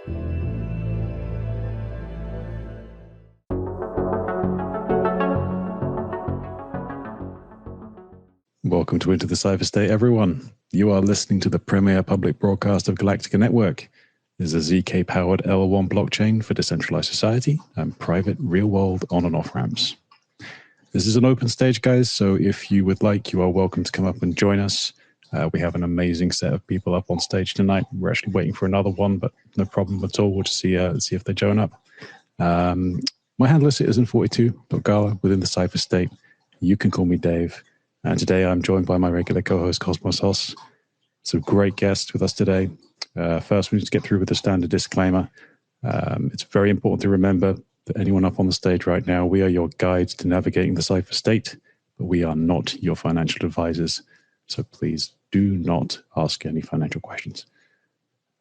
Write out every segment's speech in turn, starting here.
Welcome to Into the Cyberstate, everyone. You are listening to the premier public broadcast of Galactica Network. This is a ZK-powered L1 blockchain for decentralized society and private real-world on- and off-ramps. This is an open stage, guys, so if you would like, you are welcome to come up and join us. We have an amazing set of people up on stage tonight. We're actually waiting for another one, but no problem at all. We'll just see if they join up. My handle is citizen42.gala within the cyberstate. You can call me Dave. And today I'm joined by my regular co-host, CosmosHOSS. Some great guests with us today. First, we need to get through with the standard disclaimer. It's very important to remember that anyone up on the stage right now, we are your guides to navigating the cyberstate, but we are not your financial advisors. So please do not ask any financial questions.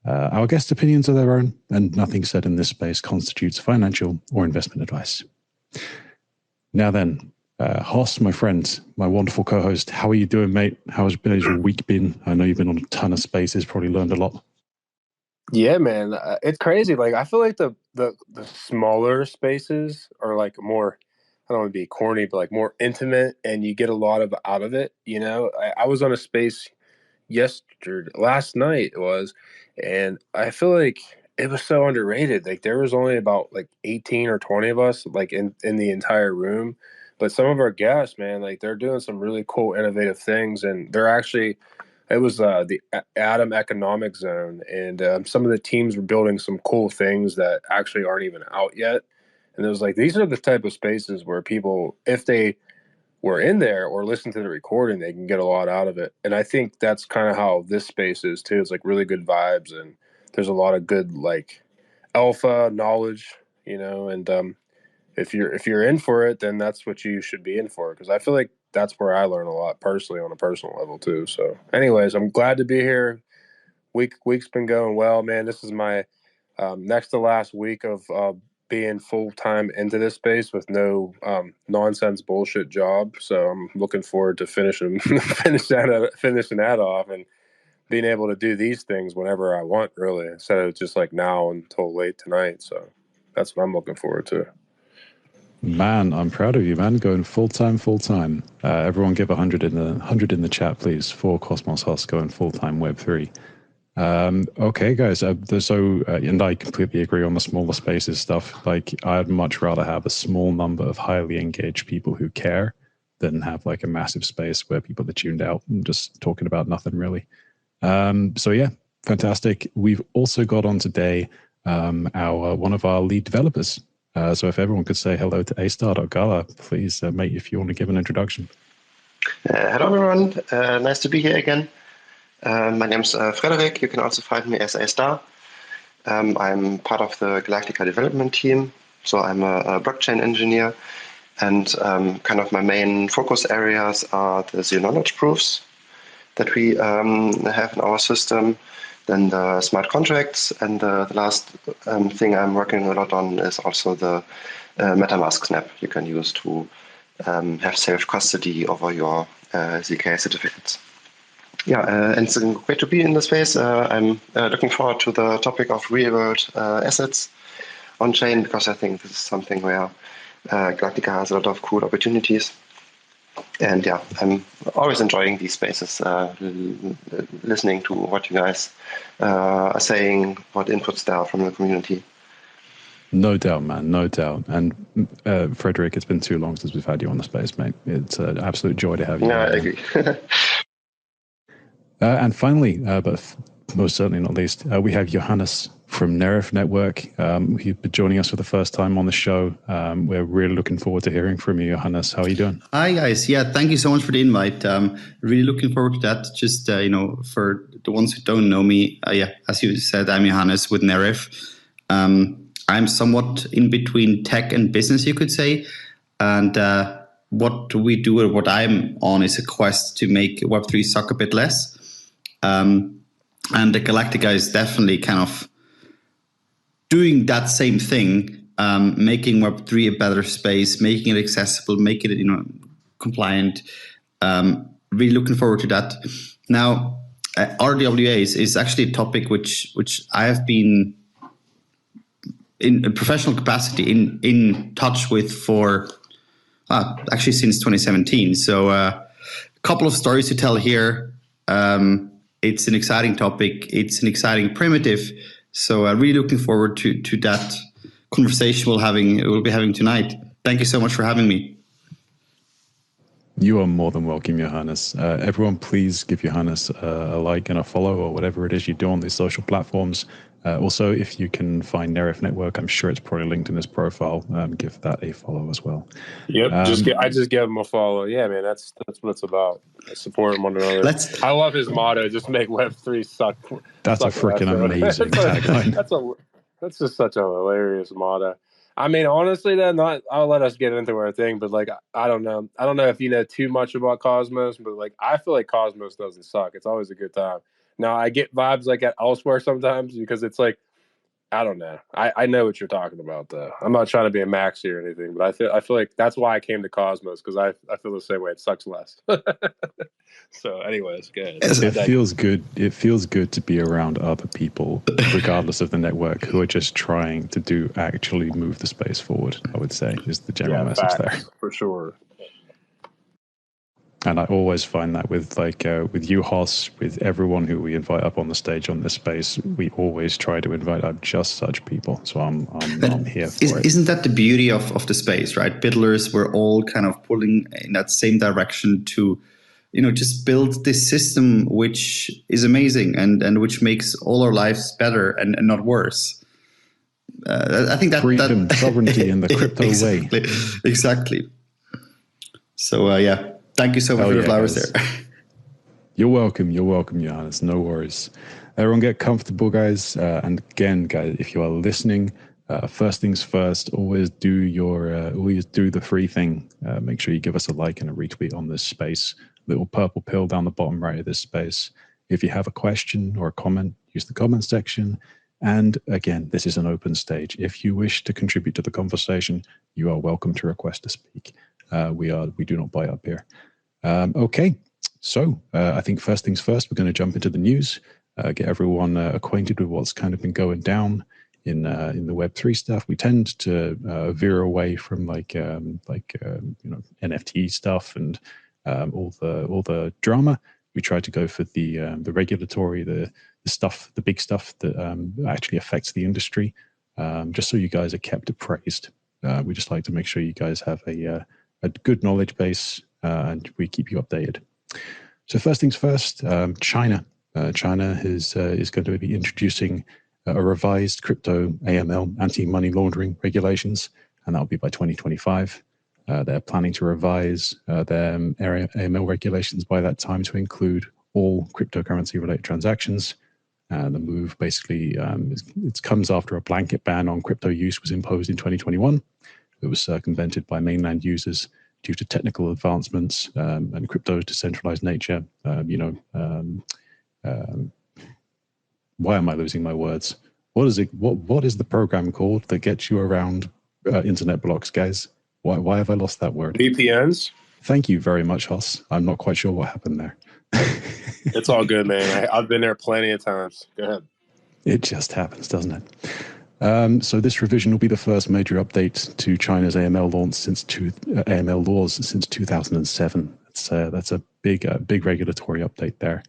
Our guest opinions are their own, and nothing said in this space constitutes financial or investment advice. Now then, Hoss, my friend, my wonderful co-host, how are you doing, mate? How has your week been? I know you've been on a ton of spaces, probably learned a lot. Yeah, man, it's crazy. Like, I feel like the smaller spaces are like more, I don't want to be corny, but like more intimate, and you get a lot out of it. You know, I was on a space last night it was, and I feel like it was so underrated. Like, there was only about like 18 or 20 of us, like in the entire room. But some of our guests, man, like they're doing some really cool, innovative things, and they're actually, it was the Atom Economic Zone, and some of the teams were building some cool things that actually aren't even out yet. And it was like, these are the type of spaces where people, if they were in there or listen to the recording, they can get a lot out of it. And I think that's kind of how this space is too. It's like really good vibes, and there's a lot of good like alpha knowledge, you know, and if you're in for it, then that's what you should be in for. Because I feel like that's where I learn a lot personally on a personal level too. So anyways, I'm glad to be here. Week's been going well, man. This is my next to last week of being full-time into this space with no nonsense bullshit job. So I'm looking forward to finishing that off and being able to do these things whenever I want, really, instead of just like now until late tonight. So that's what I'm looking forward to. Man, I'm proud of you, man. Going full-time. Everyone give 100 in the chat, please, for CosmosHOSS going full-time Web3. Okay, guys. And I completely agree on the smaller spaces stuff. Like, I'd much rather have a small number of highly engaged people who care than have like a massive space where people are tuned out and just talking about nothing really. So yeah, fantastic. We've also got on today one of our lead developers. So if everyone could say hello to A-Star.Gala, please, mate, if you want to give an introduction. Hello, everyone. Nice to be here again. My name's Frederick. You can also find me as A-Star. I'm part of the Galactica development team. So I'm a blockchain engineer. And kind of my main focus areas are the zero-knowledge proofs that we have in our system, then the smart contracts, and the last thing I'm working a lot on is also the MetaMask snap you can use to have self-custody over your ZK certificates. Yeah, and it's great to be in the space. I'm looking forward to the topic of real-world assets on-chain, because I think this is something where Galactica has a lot of cool opportunities. And yeah, I'm always enjoying these spaces, listening to what you guys are saying, what inputs there are from the community. No doubt, man, no doubt. And Frederick, it's been too long since we've had you on the space, mate. It's an absolute joy to have you. Yeah, I agree. And finally, but most certainly not least, we have Johannes from Nerif Network. He's been joining us for the first time on the show. We're really looking forward to hearing from you, Johannes. How are you doing? Hi, guys. Yeah, thank you so much for the invite. Really looking forward to that. Just, for the ones who don't know me, as you said, I'm Johannes with Nerif. I'm somewhat in between tech and business, you could say. And what we do, or what I'm on, is a quest to make Web3 suck a bit less. And the Galactica is definitely kind of doing that same thing, making Web3 a better space, making it accessible, making it compliant. Really looking forward to that. Now, RWAs is actually a topic which I have been in a professional capacity in touch with for actually since 2017. So a couple of stories to tell here. It's an exciting topic. It's an exciting primitive. So really looking forward to that conversation we'll be having tonight. Thank you so much for having me. You are more than welcome, Johannes. Everyone, please give Johannes a like and a follow, or whatever it is you do on these social platforms. Also, if you can find Nerif Network, I'm sure it's probably linked in his profile. Give that a follow as well. Yep, I just give him a follow. Yeah, man, that's what it's about. Supporting one another. I love his motto: "Just make Web3 suck." That's a freaking amazing tagline. That's just such a hilarious motto. I mean, honestly, then I'll let us get into our thing, but like, I don't know if you know too much about Cosmos, but like, I feel like Cosmos doesn't suck. It's always a good time. Now, I get vibes like at elsewhere sometimes because it's like, I don't know. I know what you're talking about, though. I'm not trying to be a maxi or anything, but I feel like that's why I came to Cosmos, because I feel the same way. It sucks less. So, anyways, good. It feels good. It feels good to be around other people, regardless of the network, who are just trying to actually move the space forward. I would say is the general message there, for sure. And I always find that with with you, Hoss, with everyone who we invite up on the stage on this space, we always try to invite up just such people. So I'm here for it. Isn't that the beauty of the space, right? Biddlers, we're all kind of pulling in that same direction to, just build this system which is amazing and which makes all our lives better and not worse. I think that freedom, sovereignty in the crypto way. Exactly. So yeah. Thank you so much for the flowers there. You're welcome, Johannes. No worries. Everyone get comfortable, guys. And again, guys, if you are listening, first things first, always do the free thing. Make sure you give us a like and a retweet on this space. Little purple pill down the bottom right of this space. If you have a question or a comment, use the comment section. And again, this is an open stage. If you wish to contribute to the conversation, you are welcome to request to speak. We do not buy up here. Okay, so I think first things first, we're going to jump into the news, get everyone acquainted with what's kind of been going down in the Web3 stuff. We tend to veer away from NFT stuff and all the drama. We try to go for the regulatory, the stuff, the big stuff that actually affects the industry, just so you guys are kept appraised. We just like to make sure you guys have a good knowledge base, and we keep you updated. So first things first, China. China is going to be introducing a revised crypto AML, anti-money laundering regulations, and that will be by 2025. They're planning to revise their AML regulations by that time to include all cryptocurrency-related transactions. The move basically it comes after a blanket ban on crypto use was imposed in 2021. It was circumvented by mainland users due to technical advancements and crypto's decentralized nature. Why am I losing my words? What is it? What is the program called that gets you around internet blocks, guys? Why have I lost that word? VPNs. Thank you very much, Hoss. I'm not quite sure what happened there. It's all good, man. I've been there plenty of times. Go ahead. It just happens, doesn't it? So this revision will be the first major update to China's AML laws since 2007. That's a big regulatory update there.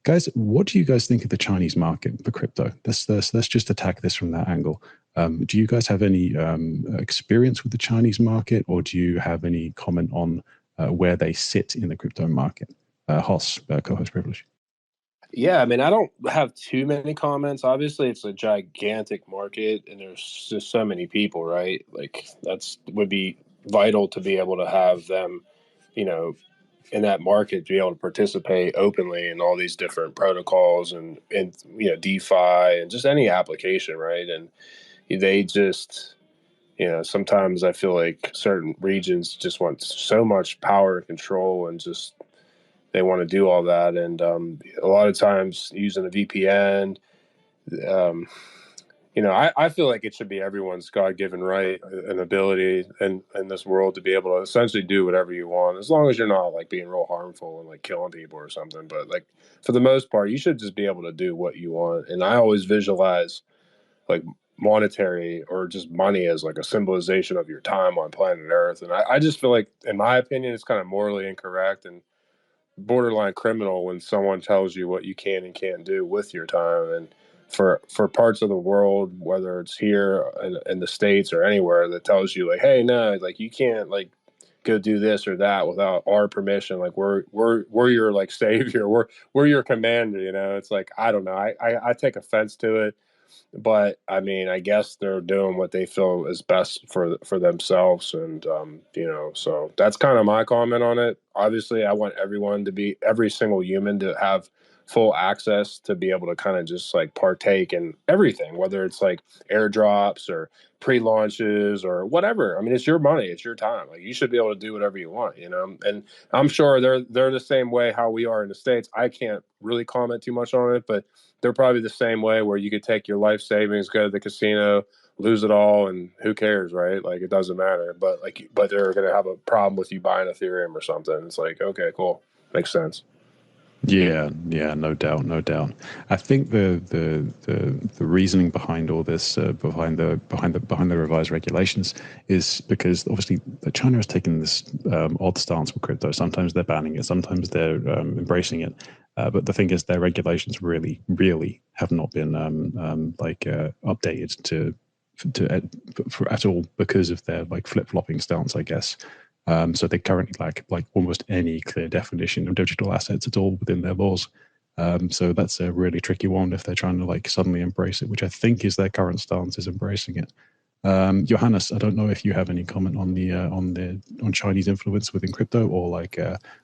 Guys, what do you guys think of the Chinese market for crypto? Let's just attack this from that angle. Do you guys have any experience with the Chinese market, or do you have any comment on where they sit in the crypto market? Hoss, co-host privilege. Yeah, I mean, I don't have too many comments. Obviously, it's a gigantic market, and there's just so many people, right? Like, would be vital to be able to have them, in that market, to be able to participate openly in all these different protocols and DeFi and just any application, right? And they just, sometimes I feel like certain regions just want so much power and control and just they want to do all that. And a lot of times using a VPN, I feel like it should be everyone's God-given right and ability in this world to be able to essentially do whatever you want, as long as you're not like being real harmful and like killing people or something. But like for the most part, you should just be able to do what you want. And I always visualize like monetary or just money as like a symbolization of your time on planet Earth. And I just feel like, in my opinion, it's kind of morally incorrect and borderline criminal when someone tells you what you can and can't do with your time. And for parts of the world, whether it's here in the States or anywhere, that tells you like, hey, no, like you can't like go do this or that without our permission. Like we're your like savior. We're your commander. You know, it's like, I don't know. I take offense to it. But I mean, I guess they're doing what they feel is best for themselves, and you know, so that's kind of my comment on it. Obviously, I want every single human to have full access to be able to kind of just like partake in everything, whether it's like airdrops or pre-launches or whatever. I mean, it's your money, it's your time. Like you should be able to do whatever you want, you know. And I'm sure they're the same way how we are in the States. I can't really comment too much on it, but they're probably the same way where you could take your life savings, go to the casino, lose it all, and who cares, right? Like it doesn't matter. But they're gonna have a problem with you buying Ethereum or something. It's like, okay, cool, makes sense. Yeah, no doubt. I think the reasoning behind all this, behind the revised regulations, is because obviously China has taken this odd stance with crypto. Sometimes they're banning it, sometimes they're embracing it. But the thing is, their regulations really have not been updated for at all because of their like flip-flopping stance, I guess. So they currently lack like almost any clear definition of digital assets at all within their laws. So that's a really tricky one if they're trying to like suddenly embrace it, which I think is their current stance, is embracing it. Johannes, I don't know if you have any comment on Chinese influence within crypto or like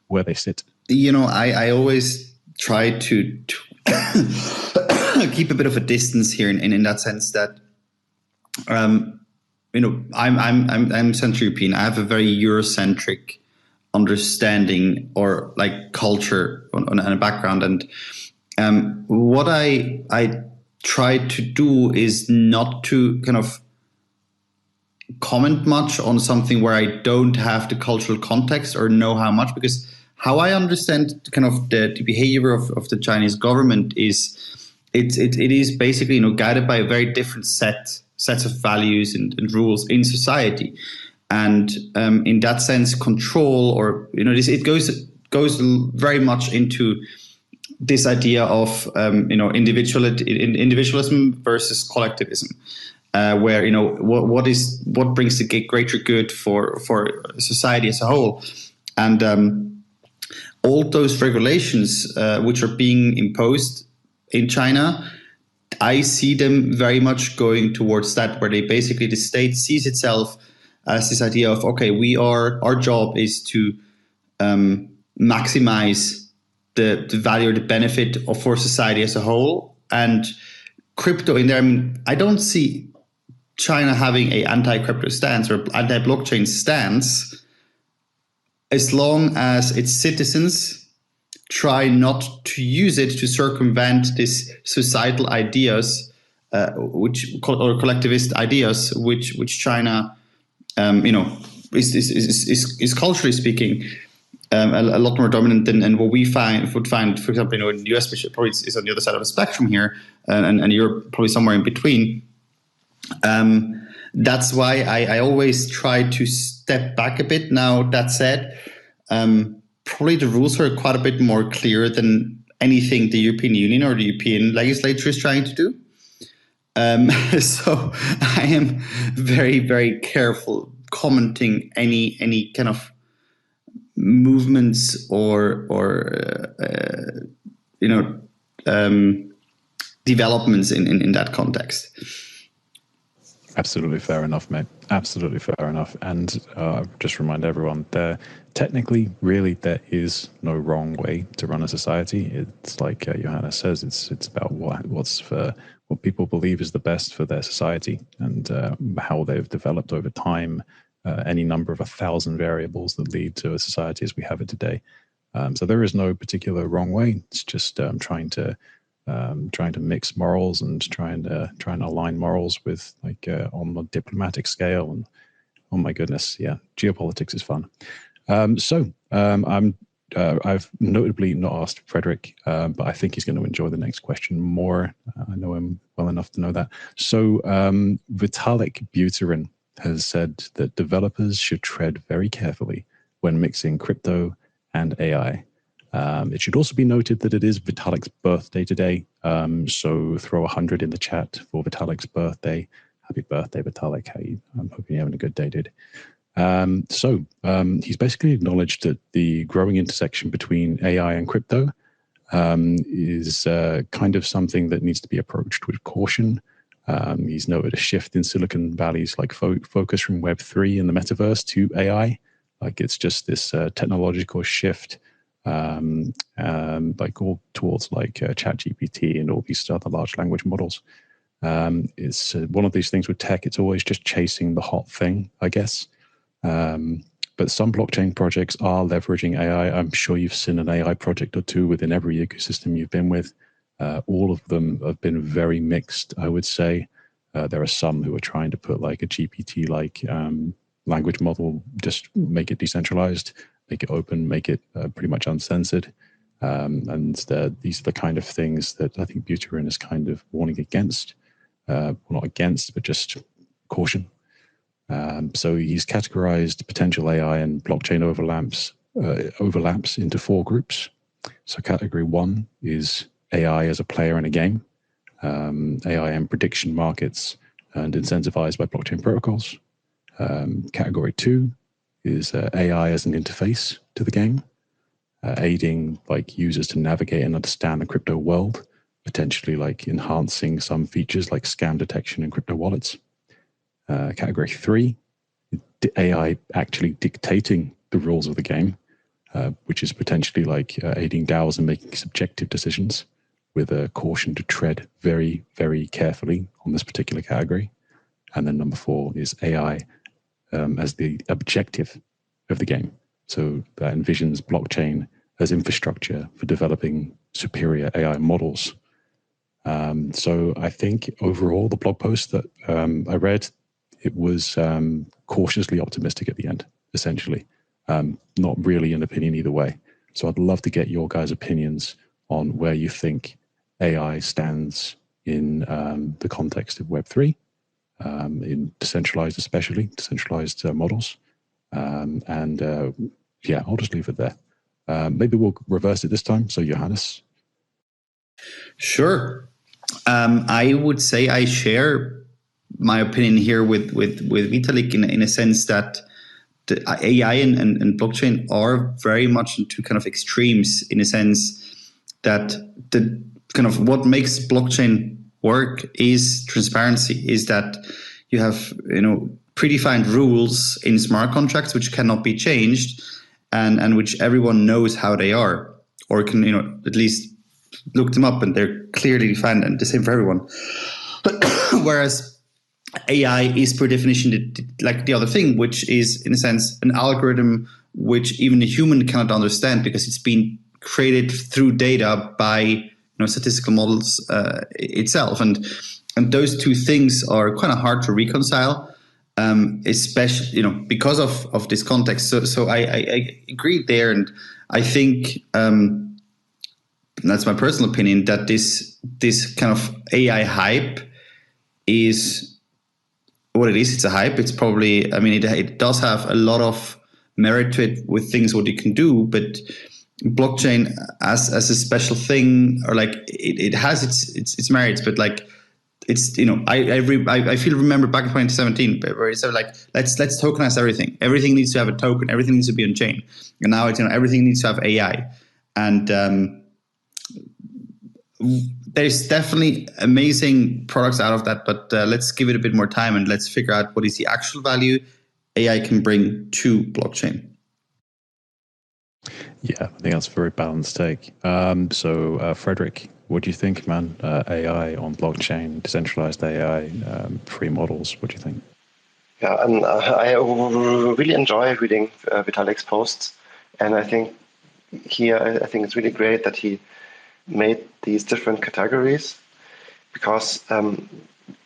where they sit. You know, I always try to keep a bit of a distance here in that sense that you know, I'm Central European. I have a very Eurocentric understanding or like culture on a background, and what I try to do is not to kind of comment much on something where I don't have the cultural context or know how much, because how I understand kind of the behavior of the Chinese government is it is basically, you know, guided by a very different sets of values and rules in society, and in that sense, control, or you know, it goes very much into this idea of you know, individualism versus collectivism, where you know what brings the greater good for society as a whole, and all those regulations which are being imposed in China, I see them very much going towards that, where they basically, the state sees itself as this idea of, okay, our job is to maximize the value or the benefit for society as a whole. And crypto in there, I mean, I don't see China having a anti-crypto stance or anti-blockchain stance as long as its citizens try not to use it to circumvent these societal ideas, or collectivist ideas, which China, you know, is culturally speaking a lot more dominant than what we would find, for example, you know, in the US, which probably is on the other side of the spectrum here, and Europe probably somewhere in between. That's why I always try to step back a bit. Now, that said, probably the rules are quite a bit more clear than anything the European Union or the European legislature is trying to do. So I am very, very careful commenting any kind of movements or you know, developments in that context. Absolutely fair enough, mate. Absolutely fair enough. And just remind everyone, technically, really, there is no wrong way to run a society. It's like Johannes says, it's about what people believe is the best for their society, and how they've developed over time. Any number of 1,000 variables that lead to a society as we have it today. So there is no particular wrong way. It's just trying to mix morals and trying to align morals with like on the diplomatic scale. And oh my goodness, yeah, geopolitics is fun. So I'm I've notably not asked Frederick, but I think he's going to enjoy the next question more. I know him well enough to know that. So Vitalik Buterin has said that developers should tread very carefully when mixing crypto and AI. It should also be noted that it is Vitalik's birthday today. So throw 100 in the chat for Vitalik's birthday. Happy birthday, Vitalik. I'm hoping you're having a good day, dude. He's basically acknowledged that the growing intersection between AI and crypto is kind of something that needs to be approached with caution. He's noted a shift in Silicon Valley's focus from Web3 and the metaverse to AI. Like it's just this technological shift, all towards ChatGPT and all these other large language models. It's one of these things with tech. It's always just chasing the hot thing, I guess. But some blockchain projects are leveraging AI. I'm sure you've seen an AI project or two within every ecosystem you've been with. All of them have been very mixed, I would say. There are some who are trying to put like a GPT-like language model, just make it decentralized, make it open, make it pretty much uncensored. These are the kind of things that I think Buterin is kind of warning against. Well, not against, but just caution. So he's categorized potential AI and blockchain overlaps into 4 groups. So category 1 is AI as a player in a game, AI and prediction markets and incentivized by blockchain protocols. Category 2 is AI as an interface to the game, aiding like users to navigate and understand the crypto world, potentially like enhancing some features like scam detection in crypto wallets. Category 3, AI actually dictating the rules of the game, which is potentially like aiding DAOs and making subjective decisions, with a caution to tread very, very carefully on this particular category. And then number 4 is AI as the objective of the game. So that envisions blockchain as infrastructure for developing superior AI models. So I think overall the blog post that I read, it was cautiously optimistic at the end, essentially. Not really an opinion either way. So I'd love to get your guys' opinions on where you think AI stands in the context of Web3, in decentralized models. I'll just leave it there. Maybe we'll reverse it this time. So Johannes. Sure. I would say I share my opinion here with Vitalik in a sense that the AI and blockchain are very much into kind of extremes, in a sense that the kind of what makes blockchain work is transparency, is that you have predefined rules in smart contracts which cannot be changed and which everyone knows how they are, or can at least look them up and they're clearly defined and the same for everyone. Whereas AI is per definition like the other thing, which is in a sense an algorithm which even a human cannot understand because it's been created through data by statistical models itself, and those two things are kind of hard to reconcile, especially because of this context. So I agree there, and I think that's my personal opinion that this kind of AI hype is what it is. It's a hype. It's probably, it does have a lot of merit to it with things what you can do, but blockchain as a special thing, or like it has its merits, but like it's I feel remember back in 2017 where it said like let's tokenize everything. Everything needs to have a token. Everything needs to be on chain. And now it's everything needs to have AI. And there's definitely amazing products out of that, but let's give it a bit more time and let's figure out what is the actual value AI can bring to blockchain. Yeah, I think that's a very balanced take. So Frederick, what do you think, man? AI on blockchain, decentralized AI, free models, what do you think? Yeah, and I really enjoy reading Vitalik's posts. And I think I think it's really great that he made these different categories, because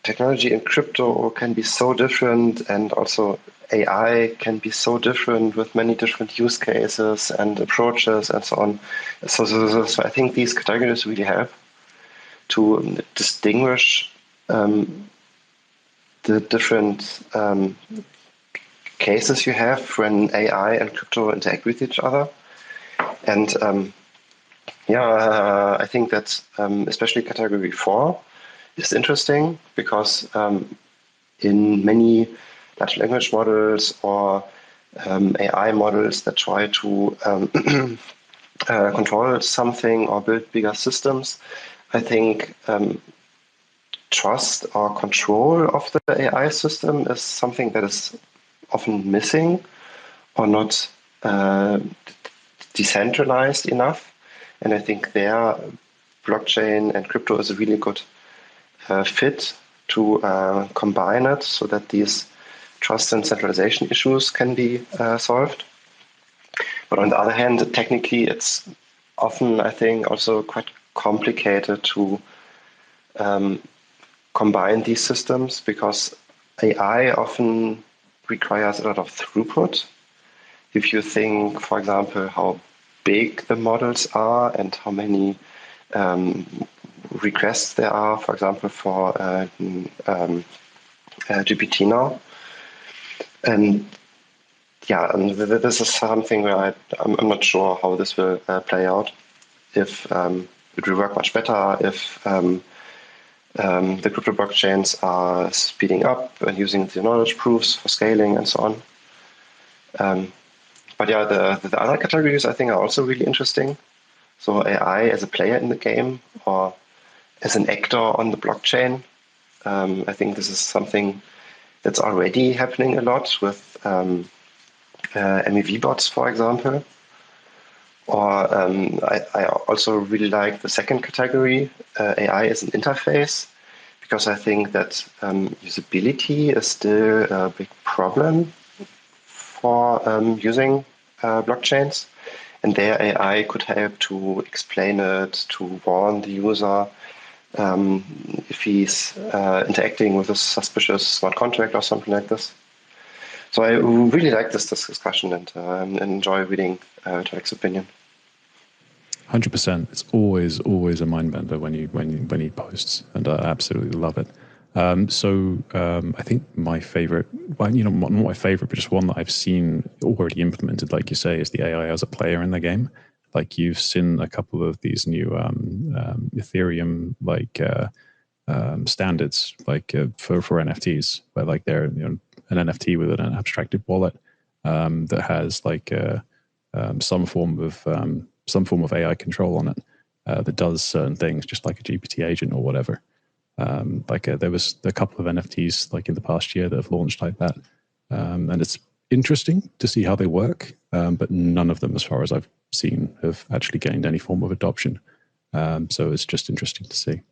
technology in crypto can be so different, and also AI can be so different with many different use cases and approaches and so on. So I think these categories really help to distinguish the different cases you have when AI and crypto interact with each other. And I think that especially category 4 is interesting because in many large language models or AI models that try to control something or build bigger systems, I think trust or control of the AI system is something that is often missing or not decentralized enough. And I think there, blockchain and crypto is a really good fit to combine it so that these trust and centralization issues can be solved. But on the other hand, technically, it's often, I think, also quite complicated to combine these systems because AI often requires a lot of throughput. If you think, for example, how big the models are and how many requests there are, for example, for GPT now. And this is something where I'm not sure how this will play out. If it will work much better, if the crypto blockchains are speeding up and using the knowledge proofs for scaling and so on. But yeah, the other categories I think are also really interesting. So AI as a player in the game or as an actor on the blockchain. I think this is something that's already happening a lot with MEV bots, for example. Or I also really like the second category, AI as an interface, because I think that usability is still a big problem for using blockchains. And there AI could help to explain it, to warn the user if he's interacting with a suspicious smart contract or something like this. So I really like this discussion and enjoy reading Vitalik's opinion. 100%. It's always a mind bender when he posts, and I absolutely love it. I think my favorite, well, not my favorite, but just one that I've seen already implemented, like you say, is the AI as a player in the game. Like you've seen a couple of these new Ethereum standards, for NFTs, where like they're an NFT with an abstracted wallet that has some form of AI control on it that does certain things, just like a GPT agent or whatever. There was a couple of NFTs like in the past year that have launched like that, and it's interesting to see how they work, but none of them, as far as I've seen, have actually gained any form of adoption. So it's just interesting to see.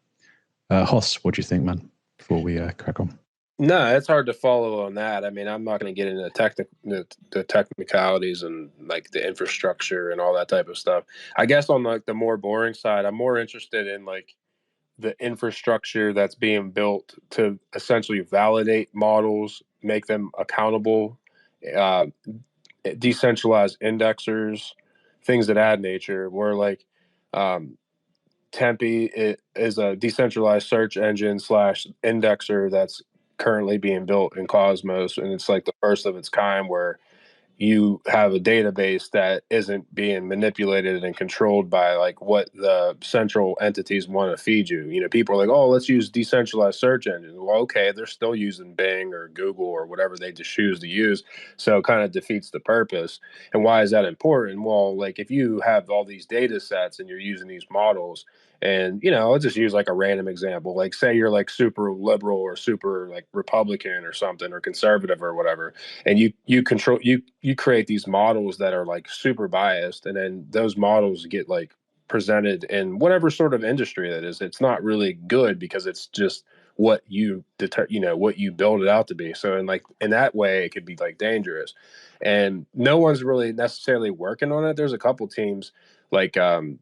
Hoss, what do you think, man, before we crack on? No, it's hard to follow on that. I mean, I'm not going to get into the technicalities and like the infrastructure and all that type of stuff. I guess on like the more boring side, I'm more interested in like the infrastructure that's being built to essentially validate models, make them accountable, decentralized indexers, things of that nature, where like Tempe is a decentralized search engine / indexer that's currently being built in Cosmos. And it's like the first of its kind where you have a database that isn't being manipulated and controlled by like what the central entities want to feed you. People are like, oh, let's use decentralized search engines. Well, okay, they're still using Bing or Google or whatever they just choose to use. So it kind of defeats the purpose. And why is that important? Well, like if you have all these data sets and you're using these models, and I'll just use like a random example. Like say you're like super liberal or super like Republican or something or conservative or whatever, and you create these models that are like super biased, and then those models get like presented in whatever sort of industry that is. It's not really good because it's just what you what you build it out to be. So in that way, it could be like dangerous, and no one's really necessarily working on it. There's a couple teams like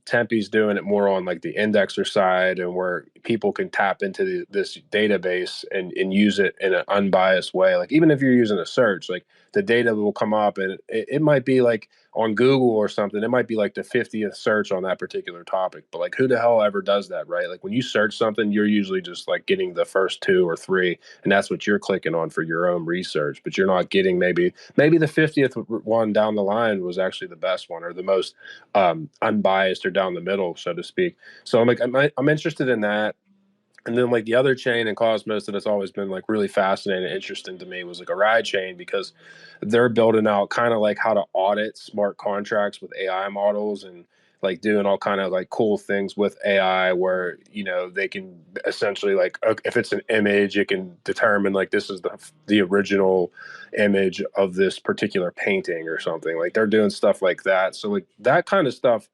Tempe's doing it more on like the indexer side, and where people can tap into this database and use it in an unbiased way. Like even if you're using a search, like the data will come up, and it might be like on Google or something, it might be like the 50th search on that particular topic. But like who the hell ever does that, right? Like when you search something, you're usually just like getting the first 2 or 3, and that's what you're clicking on for your own research. But you're not getting maybe the 50th one down the line was actually the best one, or the most unbiased, or down the middle, so to speak. So I'm interested in that. And then like the other chain in Cosmos that has always been like really fascinating and interesting to me was like a RAD chain, because they're building out kind of like how to audit smart contracts with AI models, and like doing all kind of like cool things with AI where, you know, they can essentially like, if it's an image, it can determine like this is the original image of this particular painting or something. Like they're doing stuff like that. So like that kind of stuff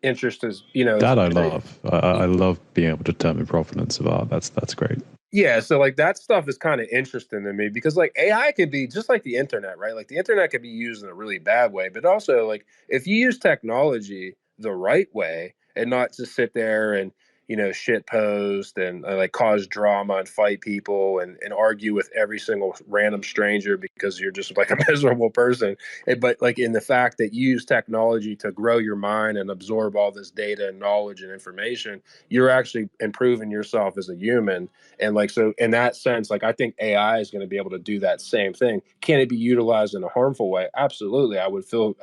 interest is, you know, that I love. I love being able to determine provenance of art. That's great. Yeah, so like that stuff is kind of interesting to me, because like AI could be just like the internet, right? Like the internet could be used in a really bad way, but also like if you use technology the right way and not just sit there and, you know, shit post and like cause drama and fight people and argue with every single random stranger because you're just like a miserable person. But like in the fact that you use technology to grow your mind and absorb all this data and knowledge and information, you're actually improving yourself as a human. And like, so in that sense, like I think AI is going to be able to do that same thing. Can it be utilized in a harmful way? Absolutely. I would feel,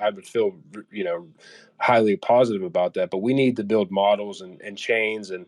you know, highly positive about that. But we need to build models and chains and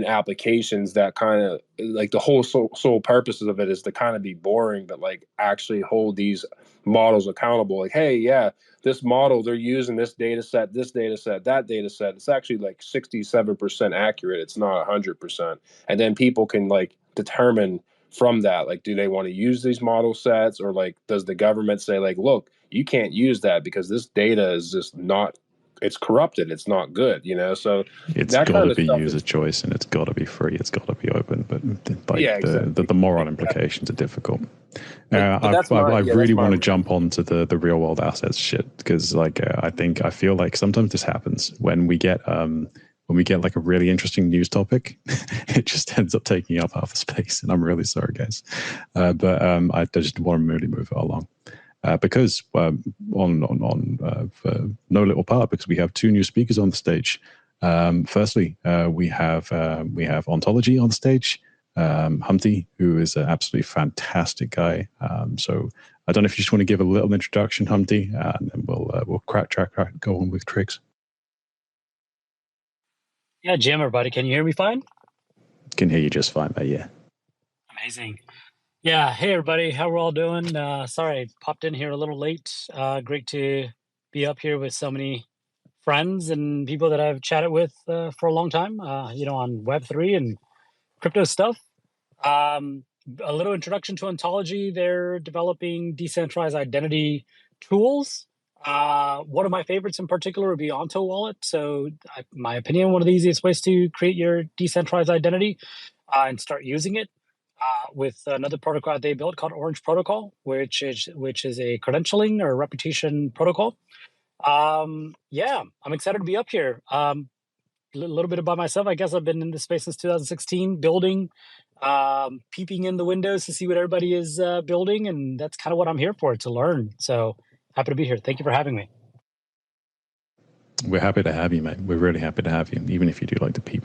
applications that kind of like the whole sole purpose of it is to kind of be boring, but like actually hold these models accountable. Like, hey, yeah, this model, they're using this data set, that data set. It's actually like 67% accurate. It's not 100%. And then people can like determine from that, like, do they want to use these model sets, or like, does the government say like, look, you can't use that because this data is just not, it's corrupted, it's not good, you know? So it's that got kind to of be stuff user is, choice, and it's got to be free. It's got to be open. But like yeah, exactly. the moral implications are difficult. But that's I really want to reason. jump onto the real world assets shit, because like I feel like sometimes this happens when we get like a really interesting news topic, it just ends up taking up half the space, and I'm really sorry, guys. But I just want to really move it along. Because for no little part, because we have 2 new speakers on the stage. Firstly, we have Ontology on the stage. Humpty, who is an absolutely fantastic guy. So I don't know if you just want to give a little introduction, Humpty, and then we'll go on with Triggs. Yeah, Jim, everybody, can you hear me fine? Can hear you just fine, mate. Yeah. Amazing. Yeah, hey everybody, how we're all doing? Sorry, I popped in here a little late. Great to be up here with so many friends and people that I've chatted with for a long time, you know, on Web3 and crypto stuff. A little introduction to Ontology. They're developing decentralized identity tools. One of my favorites in particular would be Onto Wallet. So, my opinion, one of the easiest ways to create your decentralized identity and start using it. With another protocol they built called Orange Protocol, which is a credentialing or reputation protocol. Yeah, I'm excited to be up here. A little bit about myself. I guess I've been in this space since 2016, building, peeping in the windows to see what everybody is building, and that's kind of what I'm here for, to learn. So happy to be here. Thank you for having me. We're happy to have you, mate. We're really happy to have you, even if you do like to peep.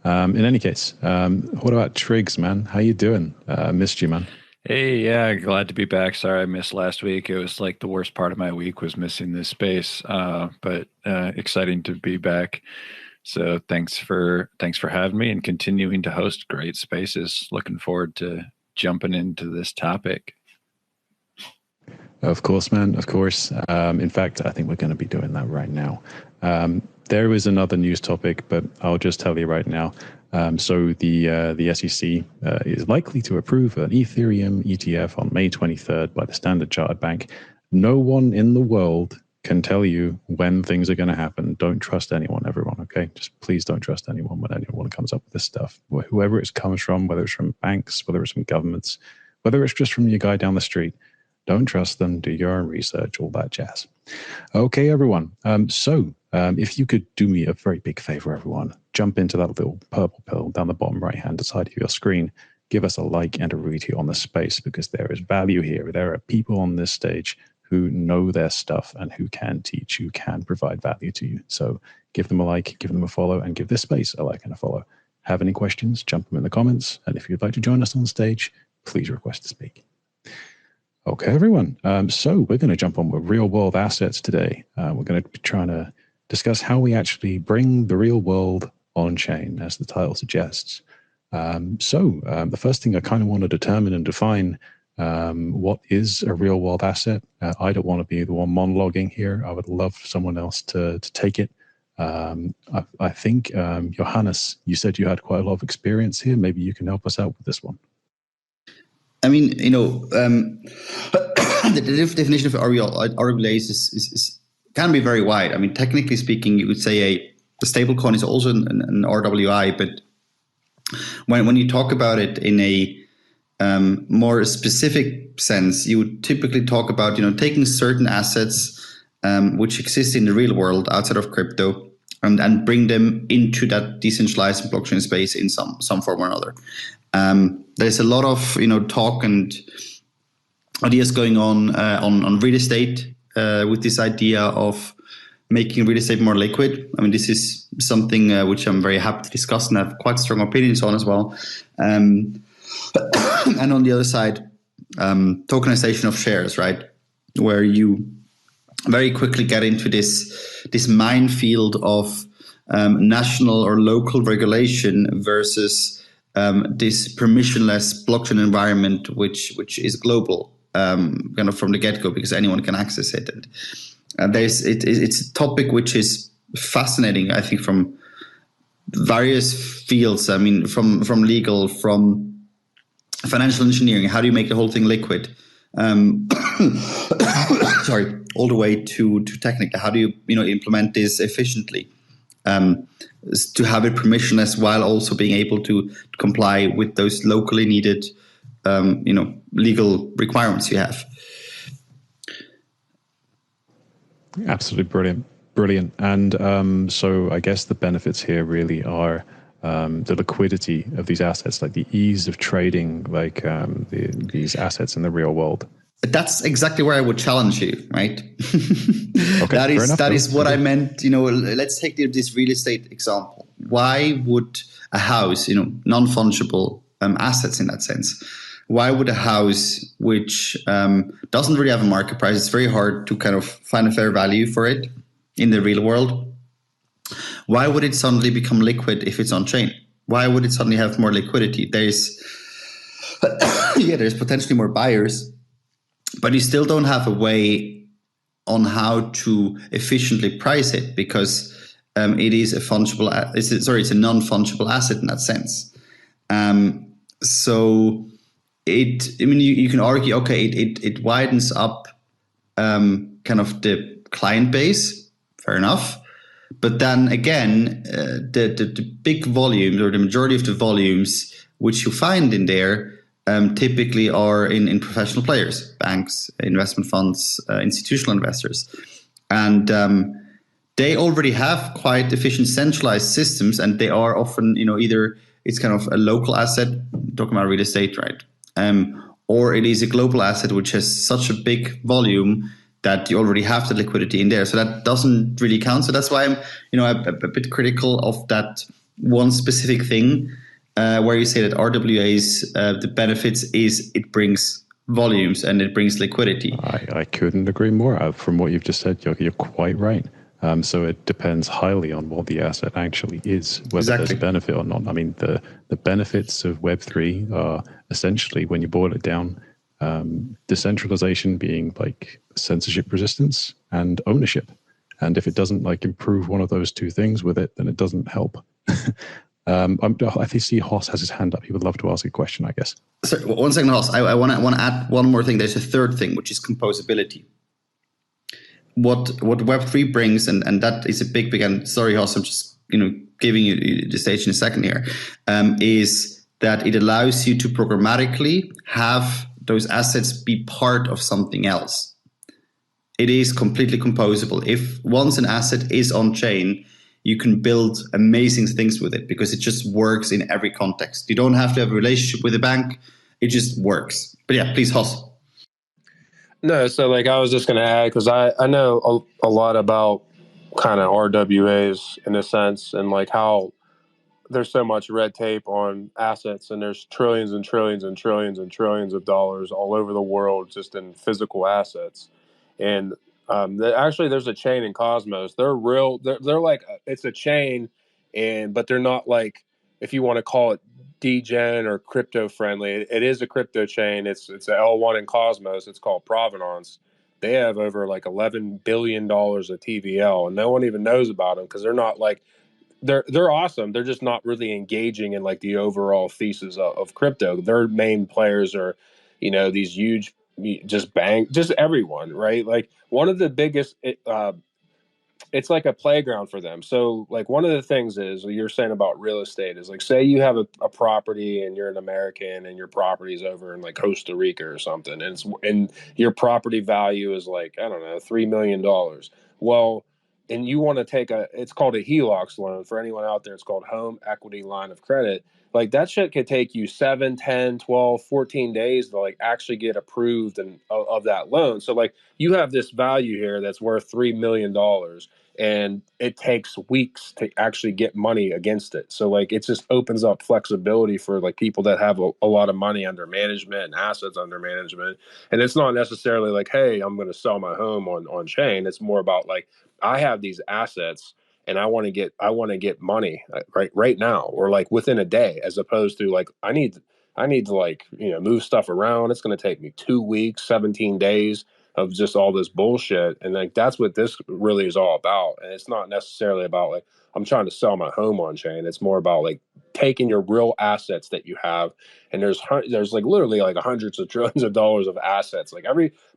In any case, what about Triggs, man? How you doing? Missed you, man. Hey, yeah, glad to be back. Sorry I missed last week. It was like the worst part of my week was missing this space, but exciting to be back. So thanks for having me and continuing to host great spaces. Looking forward to jumping into this topic. Of course, man. Of course. In fact, I think we're going to be doing that right now. There is another news topic, but I'll just tell you right now. So the SEC is likely to approve an Ethereum ETF on May 23rd by the Standard Chartered Bank. No one in the world can tell you when things are going to happen. Don't trust anyone, everyone, okay? Just please don't trust anyone when anyone comes up with this stuff. Whoever it comes from, whether it's from banks, whether it's from governments, whether it's just from your guy down the street, don't trust them. Do your own research, all that jazz. Okay, everyone. So If you could do me a very big favor, everyone, jump into that little purple pill down the bottom right-hand side of your screen. Give us a like and a retweet on the space, because there is value here. There are people on this stage who know their stuff and who can teach, who can provide value to you. So give them a like, give them a follow, and give this space a like and a follow. Have any questions, jump them in the comments. And if you'd like to join us on stage, please request to speak. Okay, everyone. So we're going to jump on with real world assets today. We're going to be trying to discuss how we actually bring the real world on chain, as the title suggests. The first thing I kind of want to determine and define what is a real world asset. I don't want to be the one monologuing here. I would love someone else to take it. I think, Johannes, you said you had quite a lot of experience here. Maybe you can help us out with this one. I mean, the definition of RWAs can be very wide. I mean, technically speaking, you would say a stablecoin is also an RWA, but when you talk about it in a more specific sense, you would typically talk about taking certain assets which exist in the real world outside of crypto and bring them into that decentralized blockchain space in some form or another. There's a lot of talk and ideas going on real estate with this idea of making real estate more liquid. I mean, this is something which I'm very happy to discuss and have quite strong opinions on as well. And on the other side, tokenization of shares, right, where you very quickly get into this minefield of national or local regulation versus this permissionless blockchain environment, which is global, kind of from the get-go, because anyone can access it. And it's a topic which is fascinating, I think, from various fields. I mean, from legal, from financial engineering. How do you make the whole thing liquid? Sorry, all the way to technical. How do you implement this efficiently? To have it permissionless while also being able to comply with those locally needed, legal requirements you have. Absolutely brilliant. And so I guess the benefits here really are the liquidity of these assets, like the ease of trading, like these assets in the real world. That's exactly where I would challenge you, right? Okay, that is what I meant. Let's take this real estate example. Why would a house, non-fungible assets in that sense, why would a house which doesn't really have a market price, it's very hard to kind of find a fair value for it in the real world, why would it suddenly become liquid if it's on chain? Why would it suddenly have more liquidity? There's potentially more buyers, but you still don't have a way on how to efficiently price it, because it is a fungible. It's a non-fungible asset in that sense. You can argue, okay, it widens up kind of the client base, fair enough. But then again, the big volumes, or the majority of the volumes which you find in there, typically are in professional players, banks, investment funds, institutional investors. And they already have quite efficient centralized systems, and they are often, either it's kind of a local asset, talking about real estate, right? Or it is a global asset which has such a big volume that you already have the liquidity in there. So that doesn't really count. So that's why I'm, a bit critical of that one specific thing, where you say that RWAs, the benefits is it brings volumes and it brings liquidity. I couldn't agree more. From what you've just said, you're quite right. So it depends highly on what the asset actually is, whether there's a benefit or not. I mean, the benefits of Web3 are essentially, when you boil it down, decentralization being like censorship resistance and ownership. And if it doesn't improve one of those two things with it, then it doesn't help. I see Hoss has his hand up. He would love to ask a question, I guess. So 1 second, Hoss. I want to add one more thing. There's a third thing, which is composability. What Web3 brings, and that is a big, and sorry, Hoss, I'm just giving you the stage in a second here, is that it allows you to programmatically have those assets be part of something else. it is completely composable. If once an asset is on chain, you can build amazing things with it because it just works in every context. You don't have to have a relationship with a bank. It just works. But yeah, please, Hoss. No, so like I was just going to add, because I know a lot about kind of RWAs in a sense, and like how there's so much red tape on assets, and there's trillions and trillions and trillions and trillions of dollars all over the world just in physical assets. And actually, there's a chain in Cosmos. They're real. They're like, it's a chain, but they're not like, if you want to call it degen or crypto friendly. It is a crypto chain. It's a L1 in Cosmos. It's called Provenance. They have over like $11 billion of TVL, and no one even knows about them because they're not like, they're awesome. They're just not really engaging in like the overall thesis of crypto. Their main players are, these huge, just everyone, right? Like one of the biggest, it's like a playground for them. So like one of the things is you're saying about real estate is like, say you have a property and you're an American and your property's over in like Costa Rica or something, and your property value is like, I don't know, $3 million. Well, and you want to take it's called a HELOCs loan. For anyone out there, it's called home equity line of credit. Like that shit could take you 7, 10, 12, 14 days to like actually get approved of that loan. So like you have this value here that's worth $3 million, and it takes weeks to actually get money against it. So like it just opens up flexibility for like people that have a lot of money under management and assets under management. And it's not necessarily like, hey, I'm going to sell my home on chain. It's more about like, I have these assets and I want to get money right now, or like within a day, as opposed to like I need to like move stuff around. It's going to take me 2 weeks, 17 days of just all this bullshit. And like that's what this really is all about. And it's not necessarily about like I'm trying to sell my home on chain. It's more about like taking your real assets that you have, and there's like literally like hundreds of trillions of dollars of assets. Like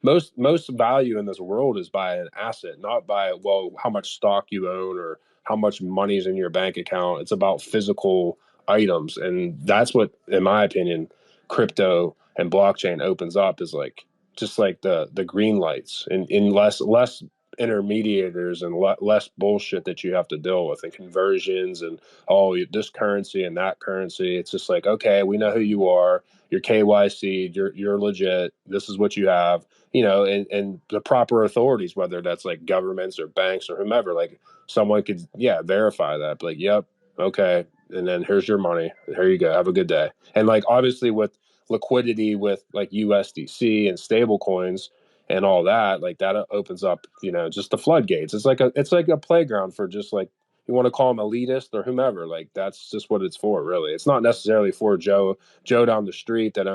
most value in this world is by an asset, not by how much stock you own or how much money's in your bank account. It's about physical items, and that's what, in my opinion, crypto and blockchain opens up, is like just like the green lights, and in less intermediators and less bullshit that you have to deal with, and conversions and this currency and that currency. It's just like, okay, we know who you are. You're KYC. You're legit. This is what you have. And the proper authorities, whether that's like governments or banks or whomever, like someone could verify that. But like, yep, okay, and then here's your money. Here you go. Have a good day. And like obviously with liquidity with like USDC and stable coins and all that, like that opens up, just the floodgates. It's like a playground for just like, you want to call them elitist or whomever, like that's just what it's for, really. It's not necessarily for Joe down the street that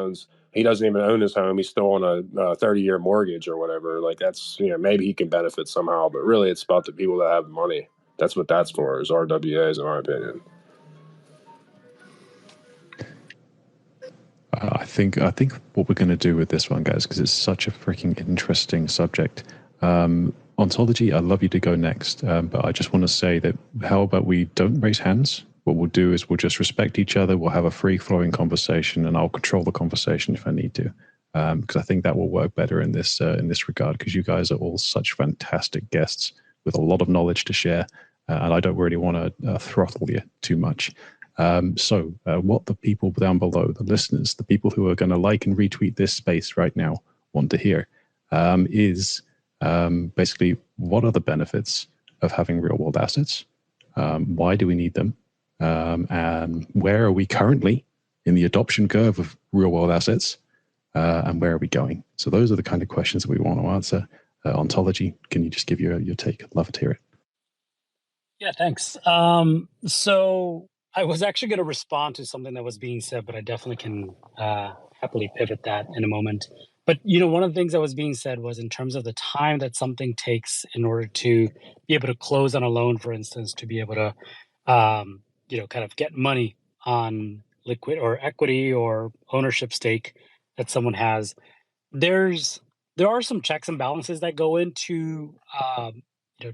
he doesn't even own his home. He's still on a 30-year mortgage or whatever. Like that's, maybe he can benefit somehow, but really it's about the people that have money. That's what that's for, is RWAs, in my opinion. I think what we're going to do with this one, guys, because it's such a freaking interesting subject. Ontology, I'd love you to go next, but I just want to say that how about we don't raise hands? What we'll do is we'll just respect each other. We'll have a free-flowing conversation, and I'll control the conversation if I need to, because I think that will work better in this regard, because you guys are all such fantastic guests with a lot of knowledge to share, and I don't really want to throttle you too much. So what the people down below, the listeners, the people who are going to like and retweet this space right now want to hear is basically, what are the benefits of having real world assets? Why do we need them? And where are we currently in the adoption curve of real world assets? And where are we going? So those are the kind of questions that we want to answer. Ontology, can you just give your take? I'd love to hear it. Yeah, thanks. So I was actually going to respond to something that was being said, but I definitely can happily pivot that in a moment. But, one of the things that was being said was in terms of the time that something takes in order to be able to close on a loan, for instance, to be able to, kind of get money on liquid or equity or ownership stake that someone has. There are some checks and balances that go into,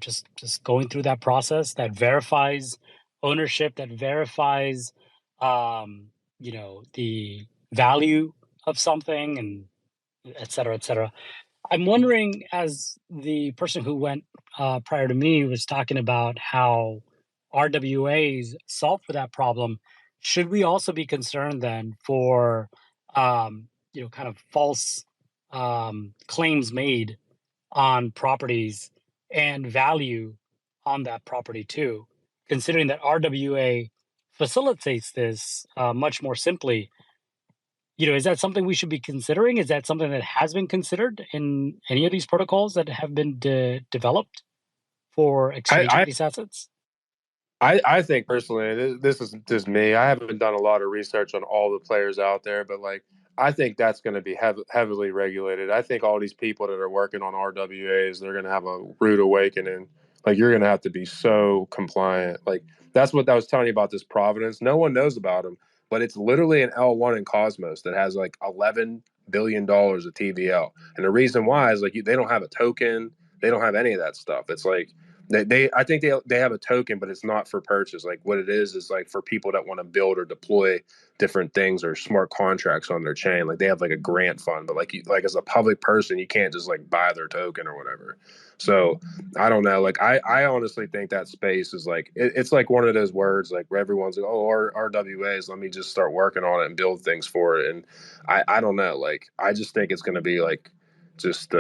just going through that process that verifies ownership, that verifies, the value of something, and et cetera, et cetera. I'm wondering, as the person who went prior to me was talking about how RWAs solve for that problem, should we also be concerned then for kind of false claims made on properties and value on that property too, considering that RWA facilitates this much more simply? Is that something we should be considering? Is that something that has been considered in any of these protocols that have been developed for exchanging these assets? I think personally, this is just me. I haven't done a lot of research on all the players out there, but like I think that's going to be heavily regulated. I think all these people that are working on RWAs, they're going to have a rude awakening. Like you're going to have to be so compliant. Like that's what I was telling you about this Providence. No one knows about them, but it's literally an L1 in Cosmos that has like $11 billion of TVL. And the reason why is like they don't have a token. They don't have any of that stuff. It's like I think they have a token, but it's not for purchase. Like what it is like for people that want to build or deploy different things or smart contracts on their chain. Like they have like a grant fund, but like as a public person, you can't just like buy their token or whatever. So I don't know. Like I honestly think that space is like it's like one of those words like where everyone's like, oh, RWAs, let me just start working on it and build things for it. And I don't know. Like I just think it's going to be like just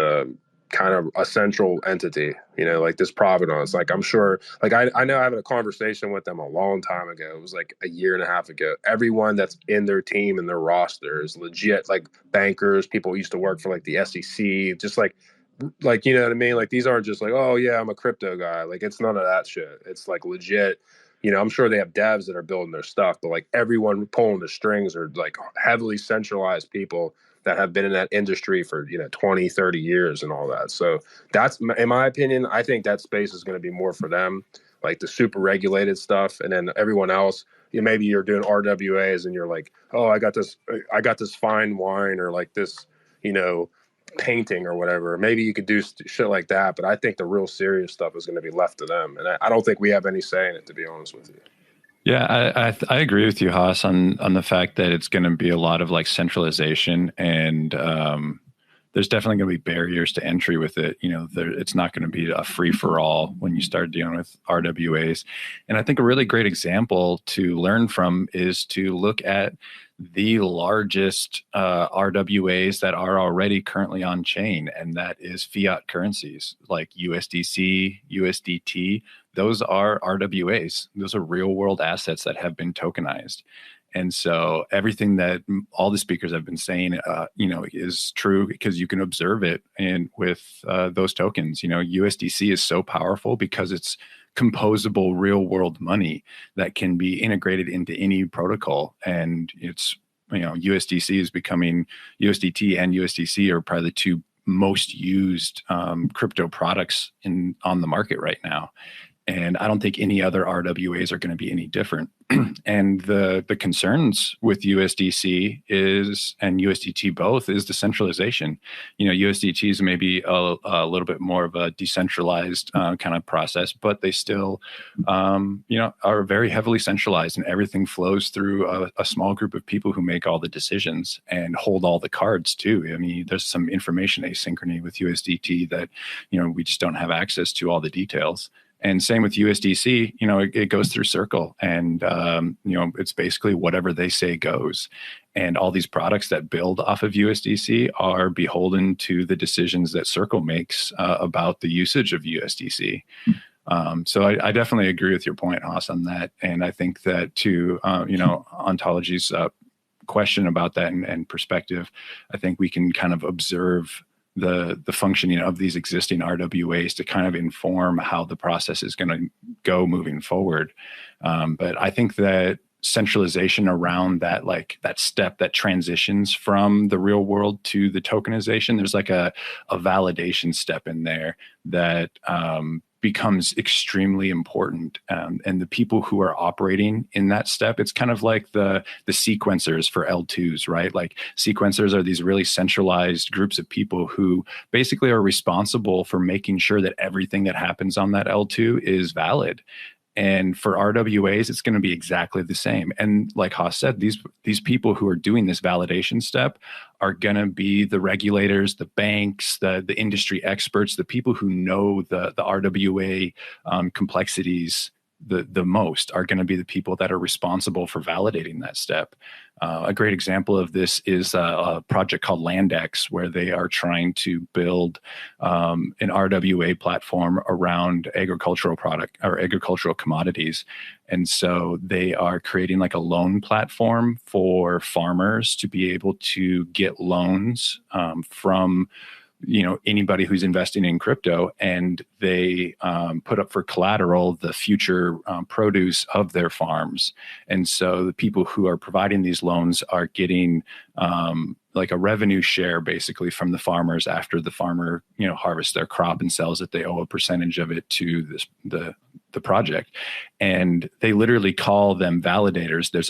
kind of a central entity, like this Providence. Like I'm sure, like I know having a conversation with them a long time ago, it was like a year and a half ago. Everyone that's in their team and their roster is legit, like bankers, people who used to work for like the SEC, just like you know what I mean? Like these aren't just like, oh yeah, I'm a crypto guy. Like it's none of that shit. It's like legit. I'm sure they have devs that are building their stuff, but like everyone pulling the strings are like heavily centralized people that have been in that industry for 20, 30 years and all that. So that's, in my opinion, I think that space is going to be more for them, like the super regulated stuff. And then everyone else, maybe you're doing RWAs and you're like, oh, I got this fine wine or like this, painting or whatever. Maybe you could do shit like that. But I think the real serious stuff is going to be left to them. And I don't think we have any say in it, to be honest with you. Yeah, I agree with you, Haas, on the fact that it's going to be a lot of like centralization, and there's definitely going to be barriers to entry with it. It's not going to be a free for all when you start dealing with RWAs. And I think a really great example to learn from is to look at the largest RWAs that are already currently on chain, and that is fiat currencies like USDC, USDT. Those are RWAs. Those are real world assets that have been tokenized. And so everything that all the speakers have been saying, is true because you can observe it. And with those tokens, USDC is so powerful because it's composable real world money that can be integrated into any protocol. And it's, USDC is becoming, USDT and USDC are probably the two most used crypto products on the market right now. And I don't think any other RWAs are going to be any different. And the concerns with USDC and USDT both is the centralization. USDT is maybe a little bit more of a decentralized kind of process, but they still, are very heavily centralized, and everything flows through a small group of people who make all the decisions and hold all the cards too. I mean, there's some information asynchronous with USDT that, we just don't have access to all the details. And same with USDC, it goes through Circle, and, it's basically whatever they say goes. And all these products that build off of USDC are beholden to the decisions that Circle makes about the usage of USDC. So I definitely agree with your point, Haas, on that. And I think that to, Ontology's question about that and perspective, I think we can kind of observe the functioning of these existing RWAs to kind of inform how the process is going to go moving forward. But I think that centralization around that, like that step that transitions from the real world to the tokenization, there's like a validation step in there that becomes extremely important. And the people who are operating in that step, it's kind of like the sequencers for L2s, right? Like sequencers are these really centralized groups of people who basically are responsible for making sure that everything that happens on that L2 is valid. And for RWAs, it's going to be exactly the same. And like Haas said, these people who are doing this validation step are going to be the regulators, the banks, the industry experts, the people who know the RWA complexities the most are going to be the people that are responsible for validating that step. A great example of this is a project called Landex, where they are trying to build an RWA platform around agricultural product or agricultural commodities. And so they are creating like a loan platform for farmers to be able to get loans from anybody who's investing in crypto, and they put up for collateral the future produce of their farms. And so the people who are providing these loans are getting like a revenue share basically from the farmers after the farmer harvests their crop and sells it. They owe a percentage of it to the project, and they literally call them validators. There's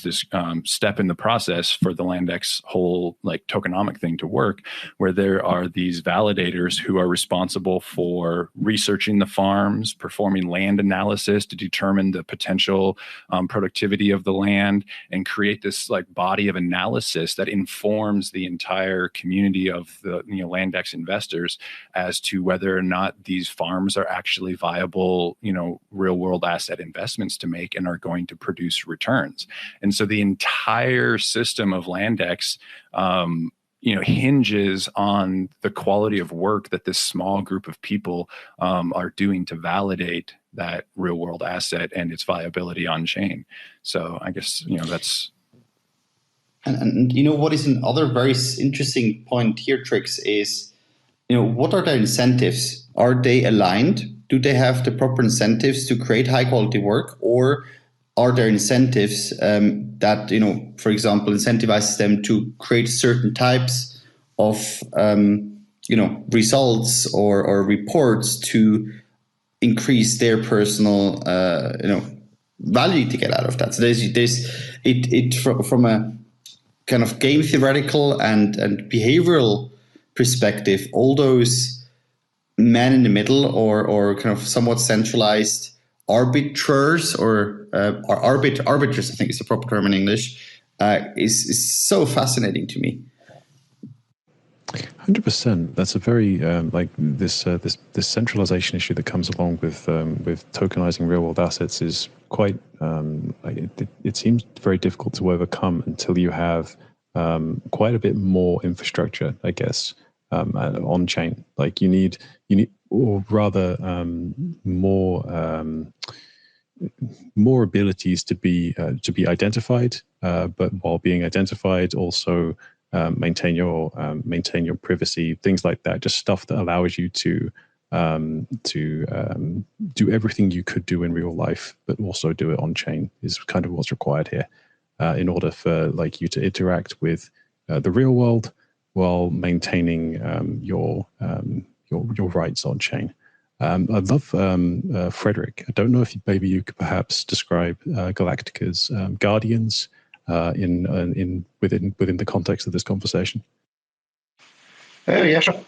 this step in the process for the Landex whole like tokenomic thing to work, where there are these validators who are responsible for researching the farms, performing land analysis to determine the potential productivity of the land, and create this like body of analysis that informs the entire community of the Landex investors as to whether or not these farms are actually viable real world asset investments to make and are going to produce returns. And so the entire system of Landex hinges on the quality of work that this small group of people are doing to validate that real world asset and its viability on chain. So I guess that's and what is another very interesting point here, Trix, is what are their incentives? Are they aligned? Do they have the proper incentives to create high quality work, or are there incentives that, for example, incentivizes them to create certain types of, results or reports to increase their personal, value to get out of that? So from a kind of game theoretical and behavioral perspective, all those men in the middle or kind of somewhat centralized arbiters or arbiters, I think is the proper term in English, is so fascinating to me. 100%. That's a very this centralization issue that comes along with tokenizing real world assets is quite it seems very difficult to overcome until you have quite a bit more infrastructure, I guess, on chain. Like you need, or rather, more abilities to be identified, but while being identified, also maintain your privacy, things like that. Just stuff that allows you to do everything you could do in real life, but also do it on chain is kind of what's required here in order for like you to interact with the real world while maintaining your rights on chain. I'd love Frederick. I don't know if maybe you could perhaps describe Galactica's guardians within the context of this conversation. Yeah, sure.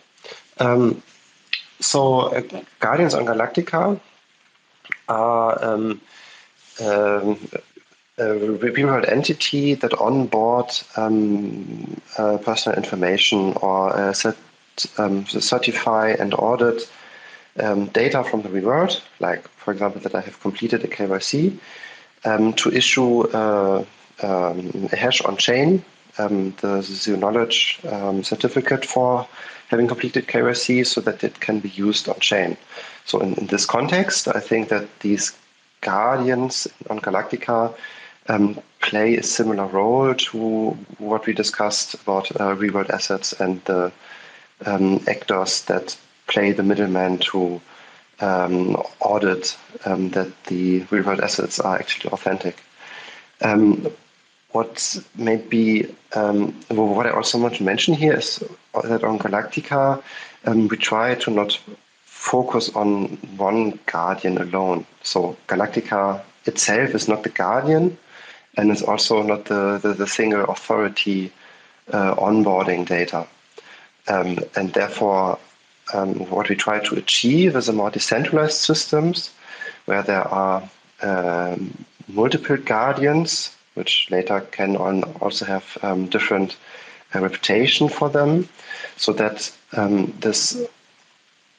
So guardians on Galactica are a real-world entity that onboard personal information or certify and audit data from the real world, like, for example, that I have completed a KYC, to issue a hash on chain, the zero knowledge certificate for having completed KYC, so that it can be used on chain. So in this context, I think that these guardians on Galactica play a similar role to what we discussed about real-world assets and the actors that play the middleman to audit that the real-world assets are actually authentic. What I also want to mention here is that on Galactica, we try to not focus on one guardian alone. So Galactica itself is not the guardian, and it's also not the single authority onboarding data. And therefore, what we try to achieve is a more decentralized systems where there are multiple guardians, which later can also have different reputation for them, so that this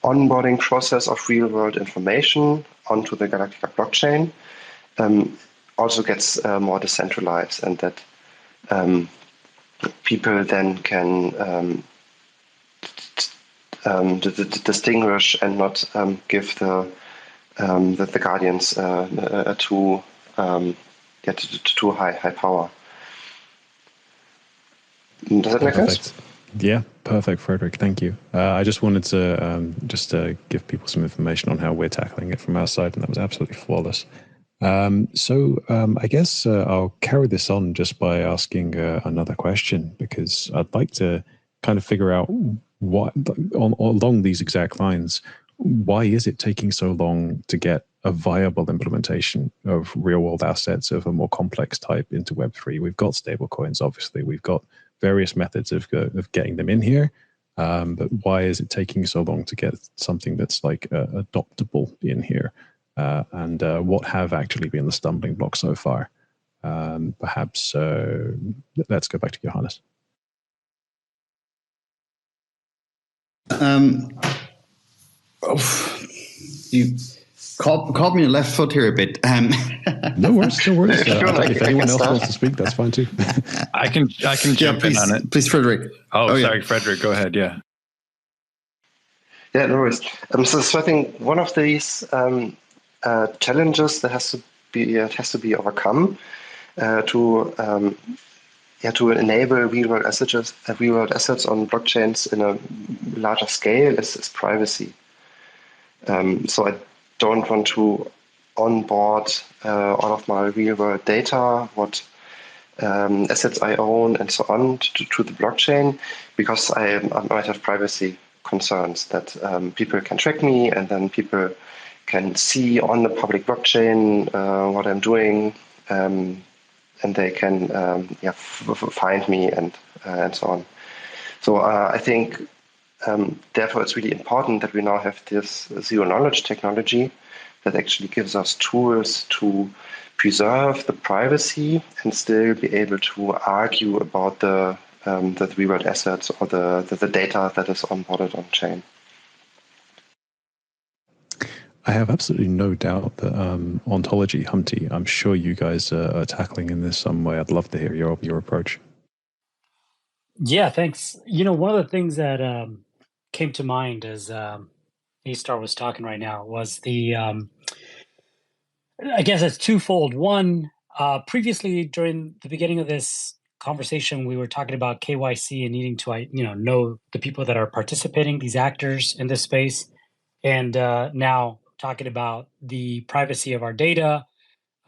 onboarding process of real-world information onto the Galactica blockchain also gets more decentralized, and that people then can distinguish and not give the guardians too high power. Does that make sense? Yeah, perfect, Frederick. Thank you. I just wanted to give people some information on how we're tackling it from our side, and that was absolutely flawless. So I guess I'll carry this on just by asking another question, because I'd like to kind of figure out what, along these exact lines, why is it taking so long to get a viable implementation of real-world assets of a more complex type into Web3? We've got stablecoins, obviously. We've got various methods of getting them in here. But why is it taking so long to get something that's like adoptable in here? And what have actually been the stumbling blocks so far? Perhaps let's go back to Johannes. You caught me on the left foot here a bit. No worries, no worries. If anyone else wants to speak, that's fine too. I can jump in on it. Please, Frederick. Oh, sorry, yeah. Frederick, go ahead. Yeah. Yeah, no worries. So I think one of these challenges that has to be overcome to enable real-world assets on blockchains in a larger scale is privacy. So I don't want to onboard all of my real-world data, what assets I own, and so on to the blockchain, because I might have privacy concerns that people can track me, and then people can see on the public blockchain what I'm doing, and they can find me and so on. So I think therefore it's really important that we now have this zero-knowledge technology that actually gives us tools to preserve the privacy and still be able to argue about the real-world assets or the data that is onboarded on chain. I have absolutely no doubt that ontology, Humpty, I'm sure you guys are tackling in this some way. I'd love to hear your approach. Yeah, thanks. One of the things that came to mind as A-Star was talking right now was I guess it's twofold. One, previously during the beginning of this conversation, we were talking about KYC and needing to know the people that are participating, these actors in this space, and now talking about the privacy of our data,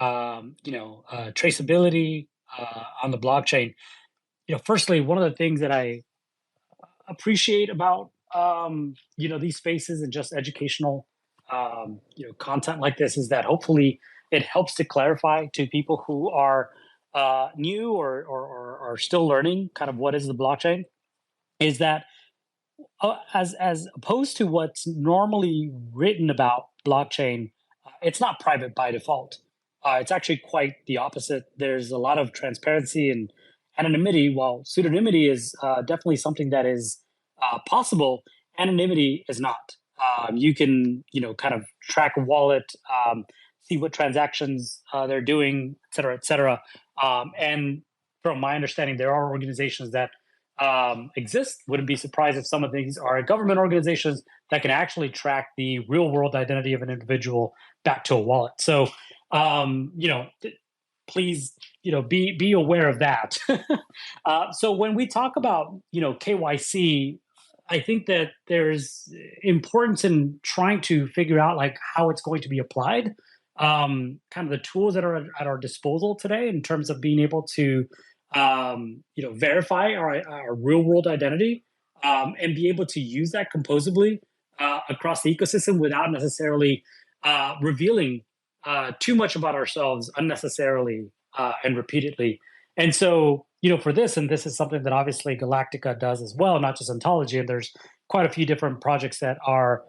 traceability on the blockchain. Firstly, one of the things that I appreciate about these spaces and just educational content like this is that hopefully it helps to clarify to people who are new or are still learning kind of what is the blockchain, is that as opposed to what's normally written about blockchain, it's not private by default. It's actually quite the opposite. There's a lot of transparency and anonymity. While pseudonymity is definitely something that is possible, anonymity is not. You can, kind of track a wallet, see what transactions they're doing, et cetera, et cetera. And from my understanding, there are organizations that exist. Wouldn't be surprised if some of these are government organizations that can actually track the real world identity of an individual back to a wallet. So, please, be aware of that. So when we talk about, KYC, I think that there's importance in trying to figure out like how it's going to be applied. Kind of the tools that are at our disposal today in terms of being able to verify our real world identity and be able to use that composably across the ecosystem without necessarily revealing too much about ourselves unnecessarily and repeatedly. And so, for this, and this is something that obviously Galactica does as well, not just ontology, and there's quite a few different projects that are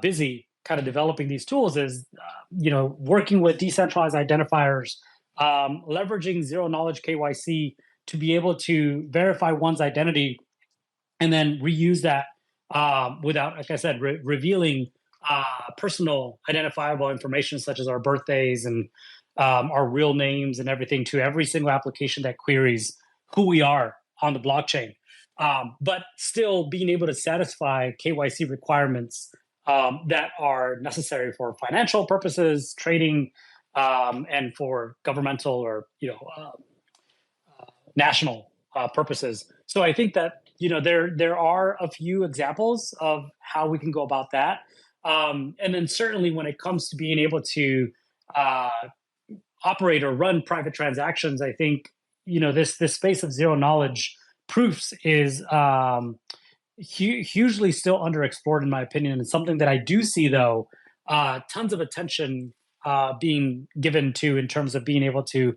busy kind of developing these tools is, working with decentralized identifiers, leveraging zero knowledge KYC to be able to verify one's identity and then reuse that without, like I said, revealing personal identifiable information such as our birthdays and our real names and everything to every single application that queries who we are on the blockchain. But still being able to satisfy KYC requirements that are necessary for financial purposes, trading, and for governmental or national purposes. So I think that there are a few examples of how we can go about that, and then certainly when it comes to being able to operate or run private transactions, I think this space of zero knowledge proofs is hugely still underexplored in my opinion, and something that I do see though tons of attention being given to in terms of being able to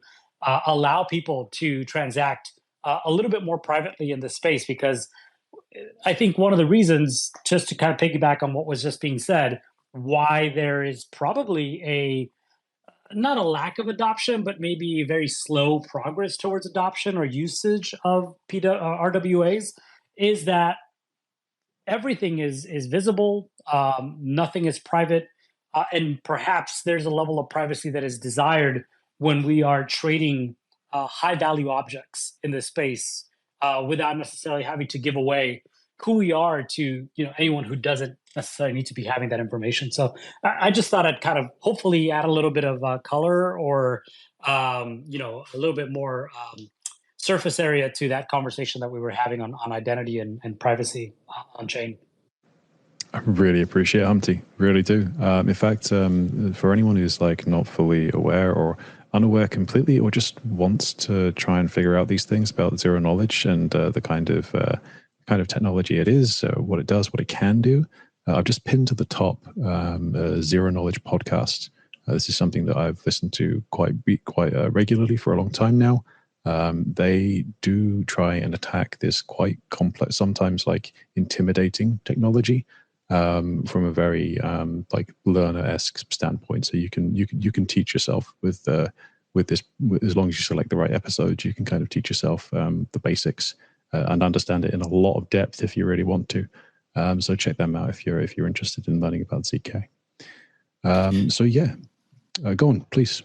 allow people to transact a little bit more privately in this space, because I think one of the reasons, just to kind of piggyback on what was just being said, why there is probably not a lack of adoption, but maybe very slow progress towards adoption or usage of RWAs, is that everything is visible, nothing is private, and perhaps there's a level of privacy that is desired when we are trading high value objects in this space without necessarily having to give away who we are to anyone who doesn't necessarily need to be having that information. So I just thought I'd kind of hopefully add a little bit of color or a little bit more surface area to that conversation that we were having on identity and privacy on chain. I really appreciate it, Humpty. Really do. In fact, for anyone who's like not fully aware or unaware completely, or just wants to try and figure out these things about zero knowledge and the kind of technology it is, what it does, what it can do, I've just pinned to the top a Zero Knowledge podcast. This is something that I've listened to quite regularly for a long time now. They do try and attack this quite complex, sometimes like intimidating technology from a very like learner-esque standpoint. So you can teach yourself with this, as long as you select the right episodes, you can kind of teach yourself the basics and understand it in a lot of depth if you really want to. So check them out if you're interested in learning about ZK. So yeah, go on, please.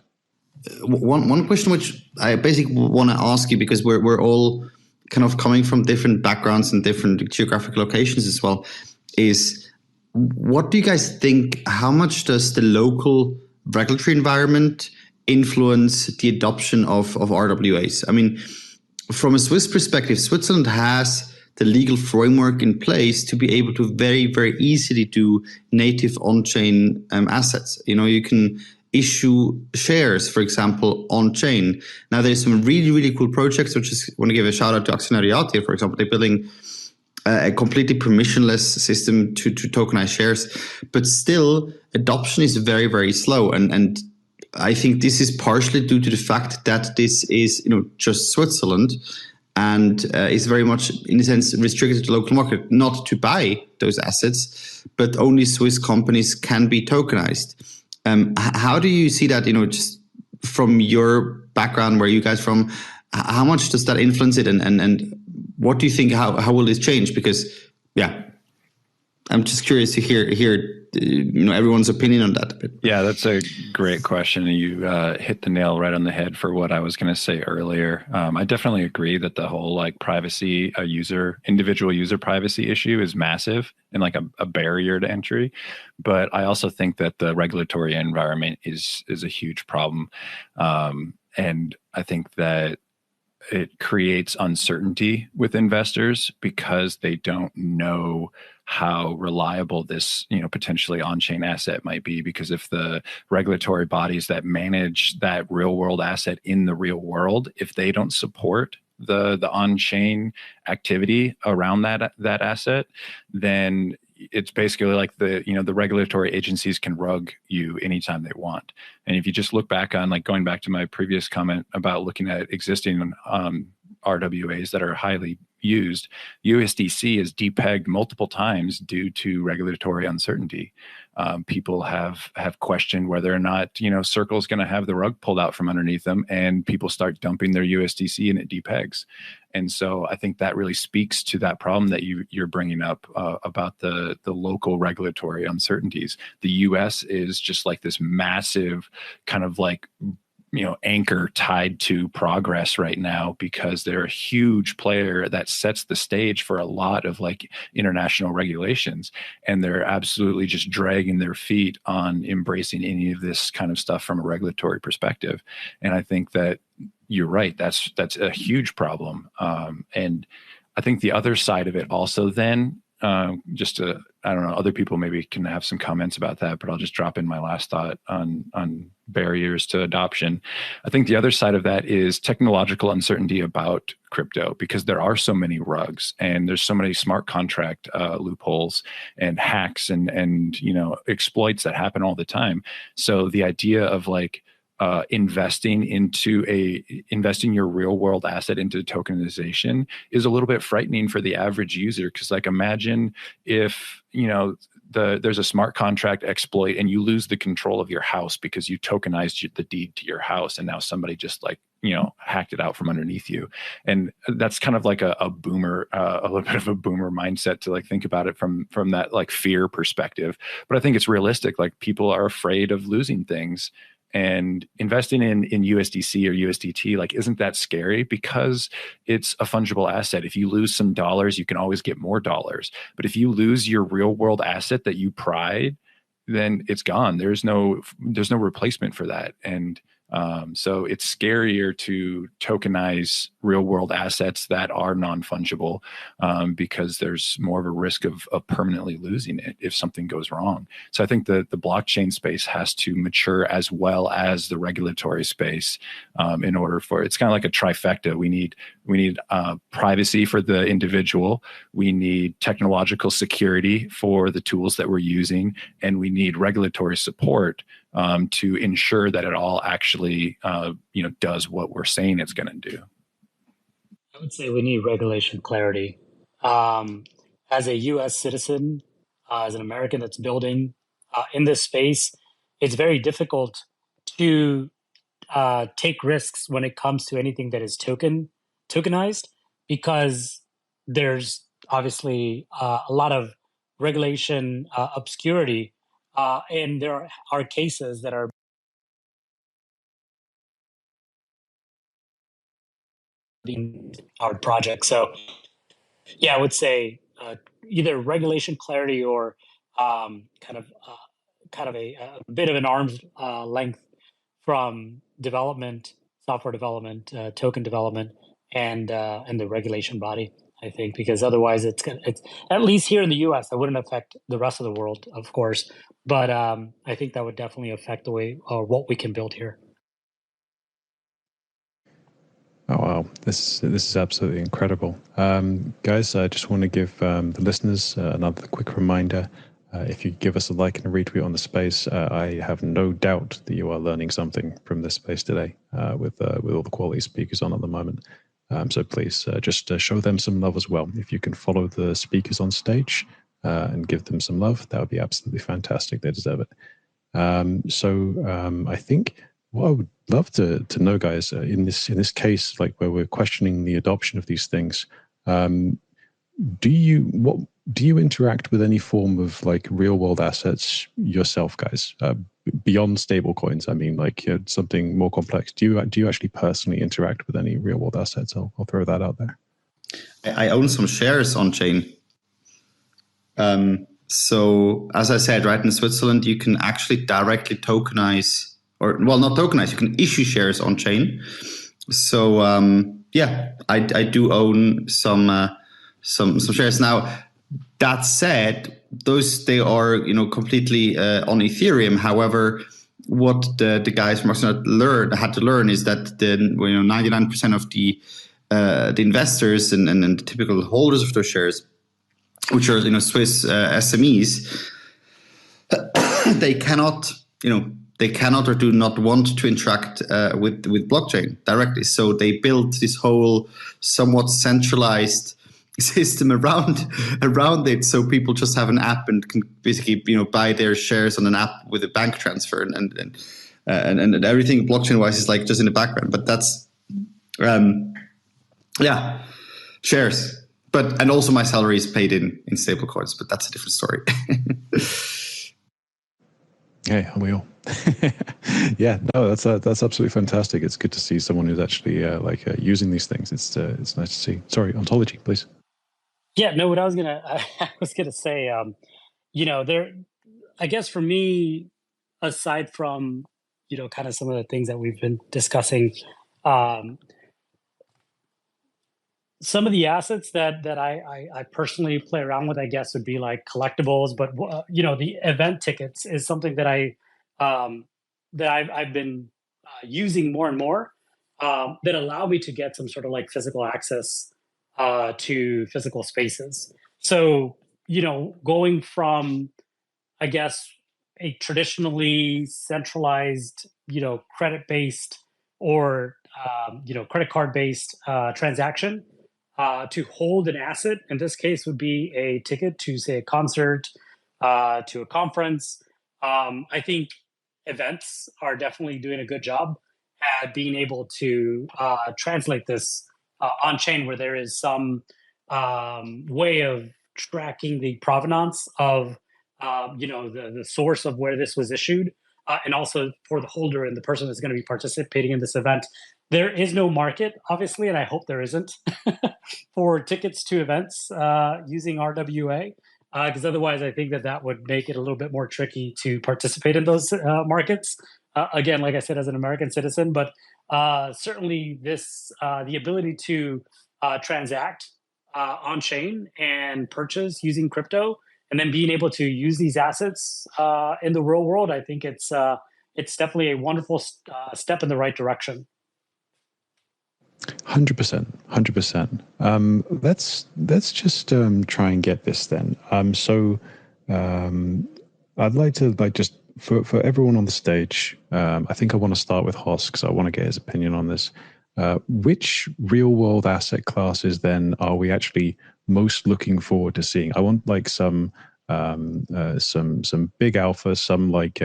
One question which I basically want to ask you, because we're all kind of coming from different backgrounds and different geographic locations as well, is what do you guys think? How much does the local regulatory environment influence the adoption of RWAs? I mean, from a Swiss perspective, Switzerland has the legal framework in place to be able to very, very easily do native on-chain assets. You can issue shares, for example, on-chain. Now, there's some really, really cool projects, which is, I want to give a shout out to Actionariat here, for example. They're building a completely permissionless system to tokenize shares, but still adoption is very, very slow. And I think this is partially due to the fact that this is, just Switzerland, and is very much, in a sense, restricted to the local market, not to buy those assets, but only Swiss companies can be tokenized. How do you see that, just from your background, where you guys from, how much does that influence it? And what do you think, how will this change? Because, yeah, I'm just curious to hear everyone's opinion on that a bit. Yeah, that's a great question. You hit the nail right on the head for what I was going to say earlier. I definitely agree that the whole privacy, individual user privacy issue is massive and like a barrier to entry. But I also think that the regulatory environment is a huge problem. And I think that it creates uncertainty with investors because they don't know how reliable this, potentially on-chain asset might be. Because if the regulatory bodies that manage that real-world asset in the real world, if they don't support the on-chain activity around that asset, then it's basically like the regulatory agencies can rug you anytime they want. And if you just look back on, going back to my previous comment about looking at existing RWAs that are highly used, USDC is depegged multiple times due to regulatory uncertainty. People have questioned whether or not, Circle is going to have the rug pulled out from underneath them, and people start dumping their USDC and it depegs. And so I think that really speaks to that problem that you're bringing up about the local regulatory uncertainties. The US is just like this massive kind of like, anchor tied to progress right now, because they're a huge player that sets the stage for a lot of like international regulations, and they're absolutely just dragging their feet on embracing any of this kind of stuff from a regulatory perspective. And I think that you're right. That's a huge problem. And I think the other side of it also then, I don't know, other people maybe can have some comments about that, but I'll just drop in my last thought on barriers to adoption. I think the other side of that is technological uncertainty about crypto, because there are so many rugs and there's so many smart contract loopholes and hacks and exploits that happen all the time. So the idea of like investing your real world asset into tokenization is a little bit frightening for the average user, because like imagine if there's a smart contract exploit and you lose the control of your house because you tokenized the deed to your house, and now somebody just like hacked it out from underneath you. And that's kind of like a boomer, a little bit of a boomer mindset to like think about it from that like fear perspective. But I think it's realistic. Like people are afraid of losing things. And investing in USDC or USDT, like, isn't that scary? Because it's a fungible asset. If you lose some dollars, you can always get more dollars. But if you lose your real world asset that you pride, then it's gone. There's no replacement for that. And so it's scarier to tokenize real world assets that are non-fungible because there's more of a risk of permanently losing it if something goes wrong. So I think the blockchain space has to mature as well as the regulatory space in order for, it's kind of like a trifecta. We need privacy for the individual. We need technological security for the tools that we're using, and we need regulatory support to ensure that it all actually, does what we're saying it's going to do. I would say we need regulation clarity. As a U.S. citizen, as an American that's building in this space, it's very difficult to take risks when it comes to anything that is tokenized, because there's obviously a lot of regulation obscurity. And there are cases that are being hard projects. So, yeah, I would say either regulation clarity or kind of a bit of an arm's length from development, software development, token development, and the regulation body. I think, because otherwise it's at least here in the U.S. it wouldn't affect the rest of the world, of course, but I think that would definitely affect the way or what we can build here. Oh wow, this is absolutely incredible, guys. I just want to give the listeners another quick reminder. If you give us a like and a retweet on the space, I have no doubt that you are learning something from this space today with all the quality speakers on at the moment. So please just show them some love as well. If you can follow the speakers on stage and give them some love, that would be absolutely fantastic. They deserve it. So I think what I would love to know, guys, in this case, like where we're questioning the adoption of these things, do you interact with any form of like real world assets yourself, guys? Beyond stable coins, I mean, like something more complex. Do you actually personally interact with any real world assets? I'll throw that out there. I own some shares on chain. So as I said, right, in Switzerland, you can actually directly tokenize, or well, not tokenize. You can issue shares on chain. So I do own some shares now. That said, they are completely on Ethereum. However, what the guys from Oxford had to learn is that 99% of the investors and the typical holders of those shares, which are Swiss SMEs, they cannot or do not want to interact with blockchain directly. So they built this whole somewhat centralized system around it, so people just have an app and can basically buy their shares on an app with a bank transfer and everything blockchain wise is like just in the background. But that's shares. And also my salary is paid in stable coins, but that's a different story. Hey, we all. Yeah, no, that's absolutely fantastic. It's good to see someone who's actually using these things. It's nice to see. Sorry, ontology, please. Yeah, no, what I was gonna say, there, I guess for me, aside from, kind of some of the things that we've been discussing, some of the assets that I personally play around with, I guess, would be like collectibles, but the event tickets is something that I've been using more and more, that allow me to get some sort of like physical access to physical spaces. So, going from, I guess, a traditionally centralized, credit-based or credit card-based transaction, to hold an asset. In this case, would be a ticket to, say, a concert, to a conference. I think events are definitely doing a good job at being able to translate this on chain, where there is some way of tracking the provenance of the source of where this was issued, and also for the holder and the person that's going to be participating in this event. There is no market, obviously, and I hope there isn't, for tickets to events using RWA, because otherwise I think that would make it a little bit more tricky to participate in those markets. Again, like I said, as an American citizen, but certainly this, the ability to transact on chain and purchase using crypto, and then being able to use these assets in the real world, I think it's definitely a wonderful step in the right direction. 100%. Let's just try and get this then. So I'd like to just for everyone on the stage. I think I want to start with Hoss because I want to get his opinion on this. Which real world asset classes then are we actually most looking forward to seeing? I want like some big alpha, some like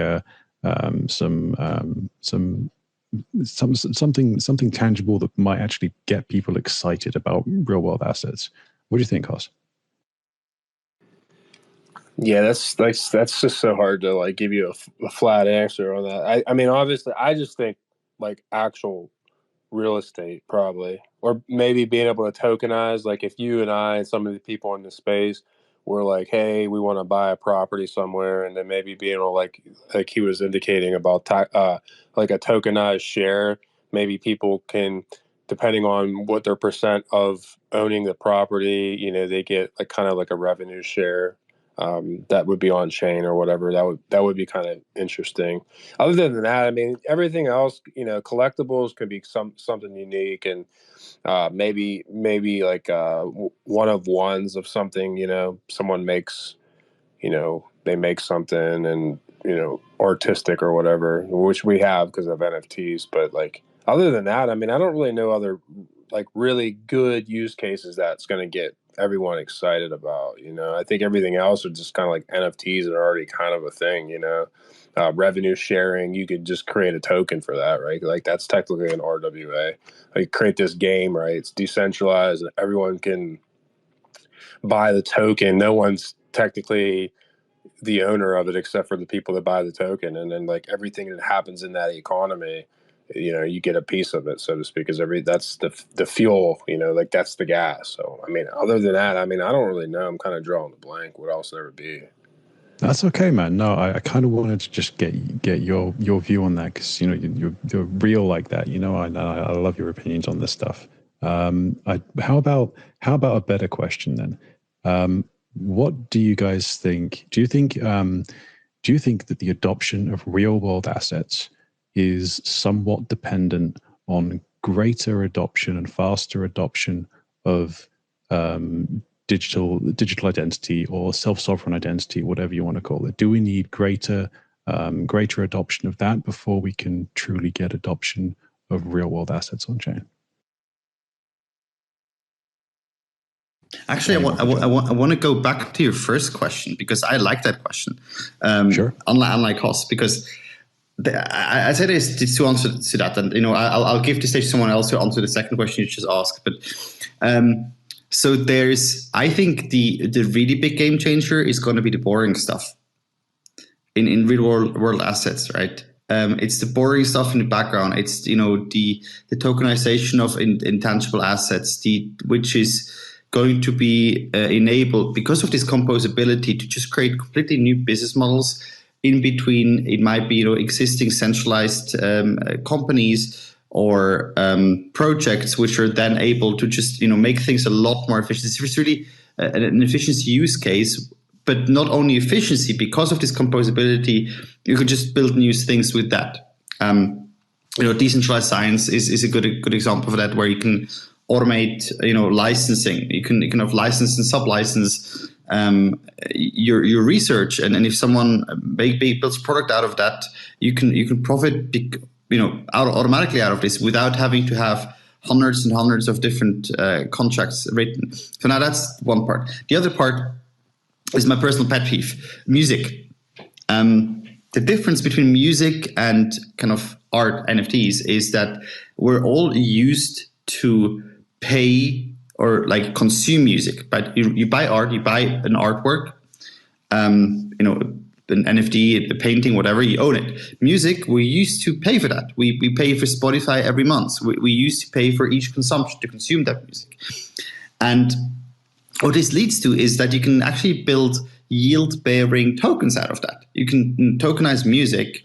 something tangible that might actually get people excited about real world assets. What do you think, Hoss? Yeah, that's just so hard to like give you a flat answer on that. I mean, obviously, I just think like actual real estate probably, or maybe being able to tokenize. Like if you and I and some of the people in the space were like, hey, we want to buy a property somewhere, and then maybe being able like he was indicating about like a tokenized share. Maybe people can, depending on what their percent of owning the property, they get like kind of like a revenue share. That would be on chain or whatever. That would be kind of interesting. Other than that, I mean, everything else, collectibles could be something unique, and maybe like one of ones of something. Someone makes, they make something and artistic or whatever, which we have because of NFTs. But like other than that, I mean, I don't really know other like really good use cases that's going to get everyone excited about. I think everything else are just kind of like NFTs that are already kind of a thing. Revenue sharing, you could just create a token for that, right? Like that's technically an RWA. Like create this game, right? It's decentralized and everyone can buy the token. No one's technically the owner of it except for the people that buy the token, and then like everything that happens in that economy, you get a piece of it, so to speak, because that's the fuel, like that's the gas. So I mean, other than that, I mean, I don't really know. I'm kind of drawing the blank. What else there would be? That's okay, man. No, I kind of wanted to just get your view on that because you're real like that. I love your opinions on this stuff. How about a better question then? What do you guys think? Do you think that the adoption of real world assets is somewhat dependent on greater adoption and faster adoption of digital identity or self-sovereign identity, whatever you want to call it? Do we need greater adoption of that before we can truly get adoption of real world assets on chain? Actually, I want to go back to your first question because I like that question. Sure. Unlike HOSS, because I said there's two answers to that, and I'll give the stage to someone else to answer the second question you just asked. But so I think the really big game changer is going to be the boring stuff in real world assets, right? It's the boring stuff in the background. It's the tokenization of intangible assets, which is going to be enabled because of this composability to just create completely new business models in between. It might be existing centralized companies or projects which are then able to just make things a lot more efficient. It's really an efficiency use case, but not only efficiency. Because of this composability, you could just build new things with that. Decentralized science is a good example of that, where you can automate licensing. You can have license and sub-license your research, and if someone builds product out of that, you can profit automatically out of this without having to have hundreds and hundreds of different contracts written. So now that's one part. The other part is my personal pet peeve: music. The difference between music and kind of art NFTs is that we're all used to pay or like consume music, but you buy art, you buy an artwork, an NFT, a painting, whatever, you own it. Music, we used to pay for that. We pay for Spotify every month. We used to pay for each consumption to consume that music. And what this leads to is that you can actually build yield-bearing tokens out of that. You can tokenize music,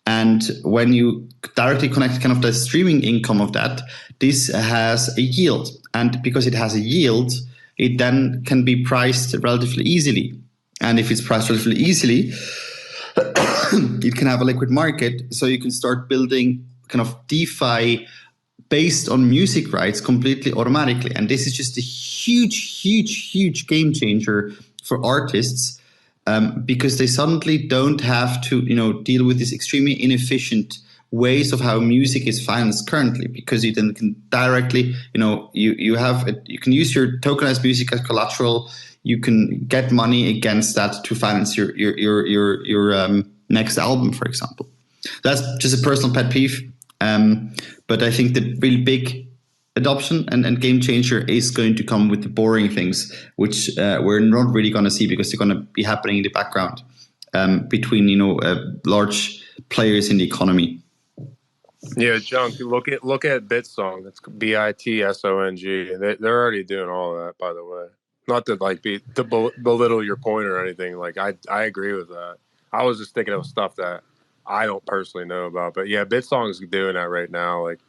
and when you directly connect kind of the streaming income of that, this has a yield. And because it has a yield, it then can be priced relatively easily. And if it's priced relatively easily, it can have a liquid market. So you can start building kind of DeFi based on music rights completely automatically. And this is just a huge, huge, huge game changer for artists, because they suddenly don't have to, deal with this extremely inefficient ways of how music is financed currently, because you then can directly, you can use your tokenized music as collateral. You can get money against that to finance your next album, for example. That's just a personal pet peeve. But I think the really big adoption and game changer is going to come with the boring things, which we're not really going to see because they're going to be happening in the background between large players in the economy. Yeah, John, look at Bitsong. It's BITSONG. They're already doing all of that, by the way. Not to belittle your point or anything. Like I agree with that. I was just thinking of stuff that I don't personally know about, but yeah, Bitsong is doing that right now. Like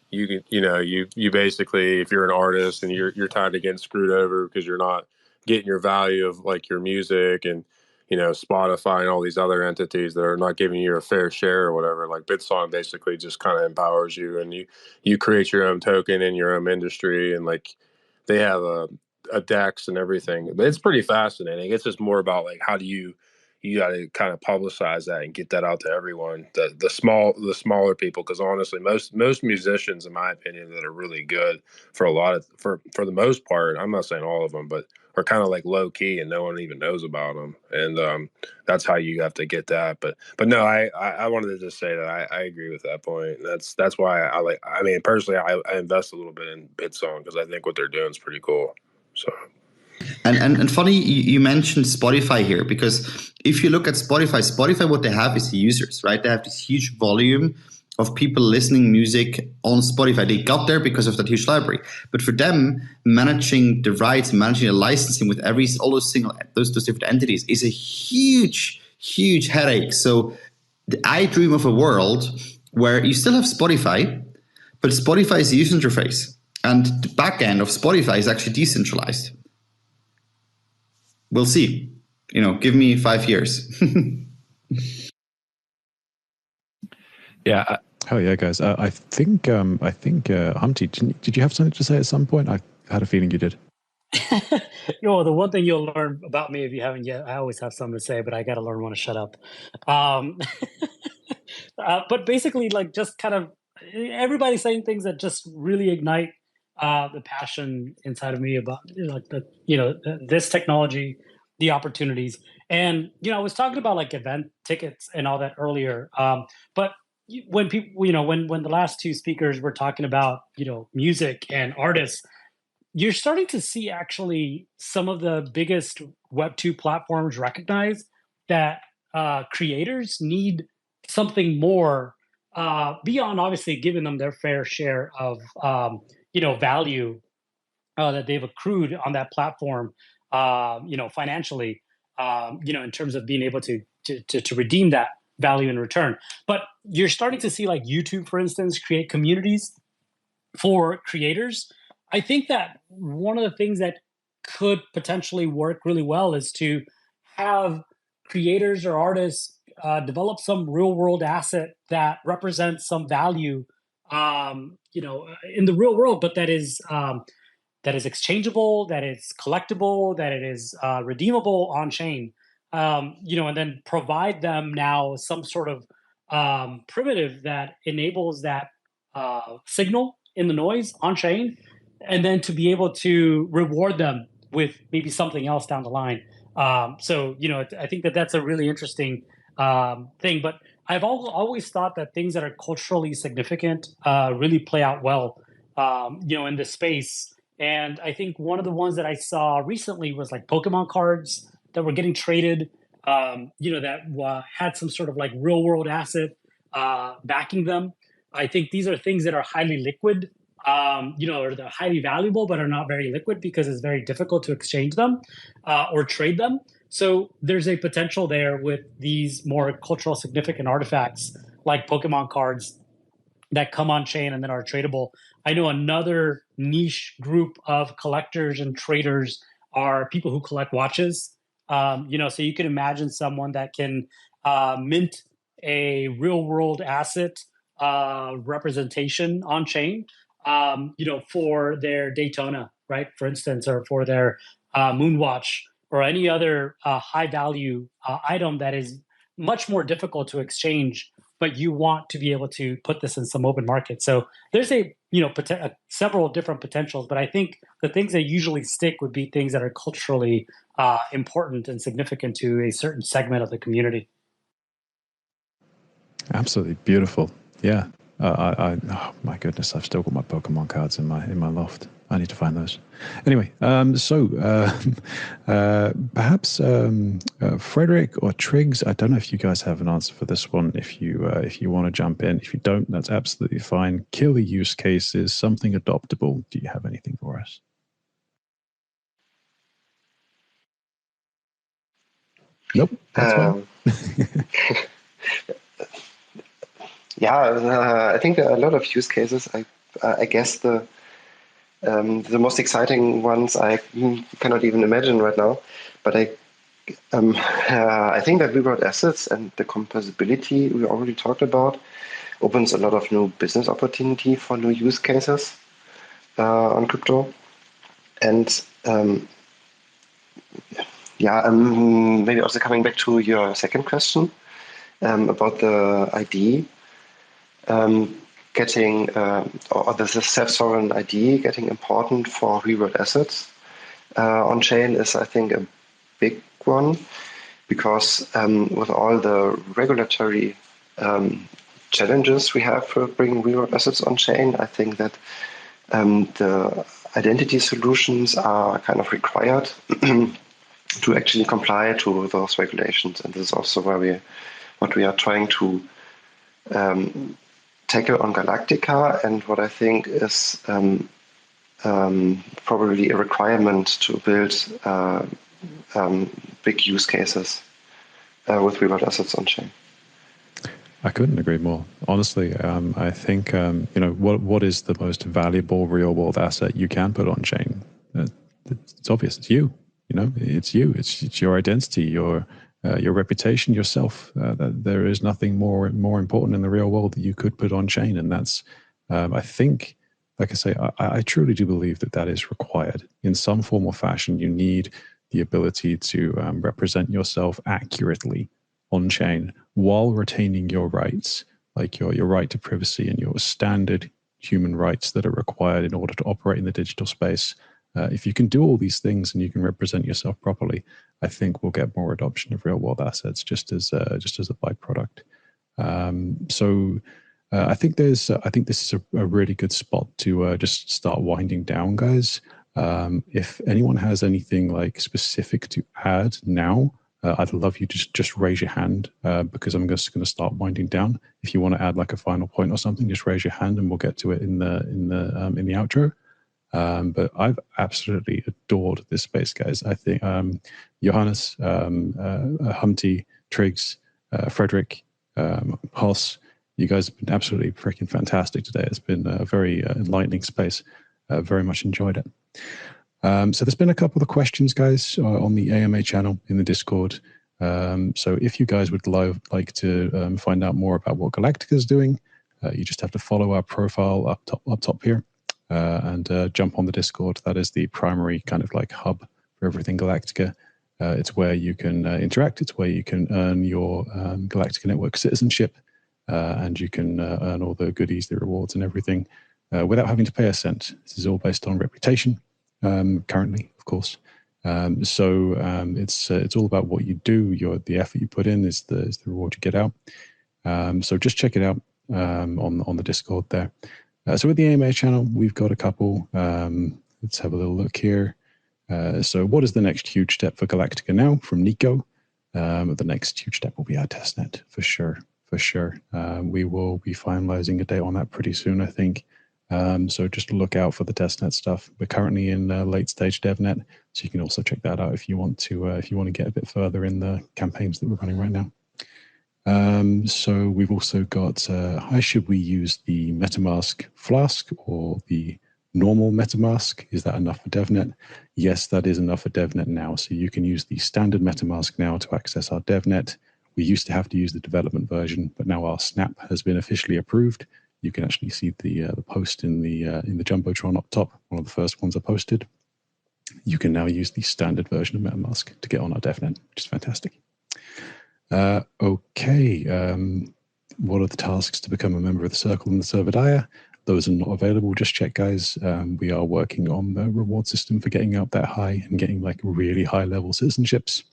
you can, you basically, if you're an artist and you're tired of getting screwed over because you're not getting your value of like your music, and Spotify and all these other entities that are not giving you a fair share or whatever, like Bitsong basically just kind of empowers you, and you create your own token in your own industry, and like they have a DEX and everything. But it's pretty fascinating. It's just more about like how do you got to kind of publicize that and get that out to everyone, the smaller people, because honestly most musicians, in my opinion, that are really good for the most part, I'm not saying all of them, but are kind of like low key and no one even knows about them, and that's how you have to get that. But no, I wanted to just say that I agree with that point. That's why personally I invest a little bit in Bitsong, because I think what they're doing is pretty cool. So. And funny you mentioned Spotify here, because if you look at Spotify, what they have is the users, right? They have this huge volume of people listening music on Spotify. They got there because of that huge library. But for them, managing the rights, managing the licensing with all those different entities is a huge, huge headache. So I dream of a world where you still have Spotify, but Spotify is the user interface, and the back end of Spotify is actually decentralized. We'll see. Give me 5 years. Yeah. Oh yeah, guys. I think Humpty, did you have something to say at some point? I had a feeling you did. The one thing you'll learn about me if you haven't yet, I always have something to say, but I got to learn when to shut up. But basically, like, just kind of everybody's saying things that just really ignite the passion inside of me about like this technology, the opportunities. And I was talking about like event tickets and all that earlier. But when people, when the last two speakers were talking about music and artists, you're starting to see actually some of the biggest Web2 platforms recognize that creators need something more beyond obviously giving them their fair share of value that they've accrued on that platform, financially, in terms of being able to redeem that value in return. But you're starting to see like YouTube, for instance, create communities for creators. I think that one of the things that could potentially work really well is to have creators or artists develop some real world asset that represents some value, in the real world, but that is exchangeable, that is collectible, that it is redeemable on chain, and then provide them now some sort of primitive that enables that signal in the noise on chain, and then to be able to reward them with maybe something else down the line. So, I think that that's a really interesting thing. But I've always thought that things that are culturally significant really play out well, in this space. And I think one of the ones that I saw recently was like Pokemon cards that were getting traded, that had some sort of like real world asset backing them. I think these are things that are highly liquid, or they're highly valuable, but are not very liquid because it's very difficult to exchange them or trade them. So there's a potential there with these more cultural significant artifacts like Pokemon cards that come on chain and then are tradable. I know another niche group of collectors and traders are people who collect watches. So you can imagine someone that can mint a real world asset representation on chain, for their Daytona, right, for instance, or for their Moonwatch, or any other high value item that is much more difficult to exchange, but you want to be able to put this in some open market. So there's several different potentials, but I think the things that usually stick would be things that are culturally important and significant to a certain segment of the community. Absolutely beautiful. Yeah. Oh my goodness, I've still got my Pokemon cards in my loft. I need to find those. Anyway, perhaps Frederick or Triggs, I don't know if you guys have an answer for this one. If you want to jump in, if you don't, that's absolutely fine. Killer use cases, something adoptable. Do you have anything for us? Nope. That's fine. Yeah, I think there are a lot of use cases. I guess the most exciting ones I cannot even imagine right now. But I think that real-world assets and the composability we already talked about opens a lot of new business opportunity for new use cases on crypto. And maybe also coming back to your second question about the ID. Getting or the self-sovereign ID getting important for real-world assets on chain is, I think, a big one, because with all the regulatory challenges we have for bringing real-world assets on chain, I think that the identity solutions are kind of required to actually comply to those regulations, and this is also what we are trying to tackle on Galactica, and what I think is probably a requirement to build big use cases with real-world assets on chain. I couldn't agree more. Honestly, I think what is the most valuable real-world asset you can put on chain? It's obvious. It's you. It's you. It's your identity, your reputation, yourself. There is nothing more important in the real world that you could put on chain, and that's. I think, like I say, I truly do believe that is required in some form or fashion. You need the ability to represent yourself accurately on chain while retaining your rights, like your right to privacy and your standard human rights that are required in order to operate in the digital space. If you can do all these things and you can represent yourself properly, I think we'll get more adoption of real world assets just as a byproduct. I think this is a really good spot to just start winding down, guys. If anyone has anything like specific to add now, I'd love you to just raise your hand because I'm just going to start winding down. If you want to add like a final point or something, just raise your hand and we'll get to it in the outro. But I've absolutely adored this space, guys. I think Johannes, Humpty, Triggs, Frederick, Hoss, you guys have been absolutely freaking fantastic today. It's been a very enlightening space. Very much enjoyed it. So there's been a couple of questions, guys, on the AMA channel in the Discord. So if you guys would like to find out more about what Galactica is doing, you just have to follow our profile up top here and jump on the Discord. That is the primary kind of like hub for everything Galactica. It's where you can interact. It's where you can earn your Galactica Network citizenship, and you can earn all the goodies, the rewards, and everything without having to pay a cent. This is all based on reputation. Currently, of course. It's all about what you do. The effort you put in is the reward you get out. So just check it out on the Discord there. So with the AMA channel, we've got a couple. Let's have a little look here. So what is the next huge step for Galactica now? From Nico. The next huge step will be our testnet for sure. We will be finalizing a date on that pretty soon, I think. So just look out for the testnet stuff. We're currently in late stage DevNet, so you can also check that out if you want to get a bit further in the campaigns that we're running right now. So we've also got should we use the MetaMask Flask or the normal MetaMask? Is that enough for DevNet? Yes, that is enough for DevNet now. So you can use the standard MetaMask now to access our DevNet. We used to have to use the development version, but now our snap has been officially approved. You can actually see the post in the Jumbotron up top, one of the first ones I posted. You can now use the standard version of MetaMask to get on our DevNet, which is fantastic. Okay, what are the tasks to become a member of the Circle and the Server Dia? Those are not available just yet, guys. We are working on the reward system for getting up that high and getting like really high level citizenships.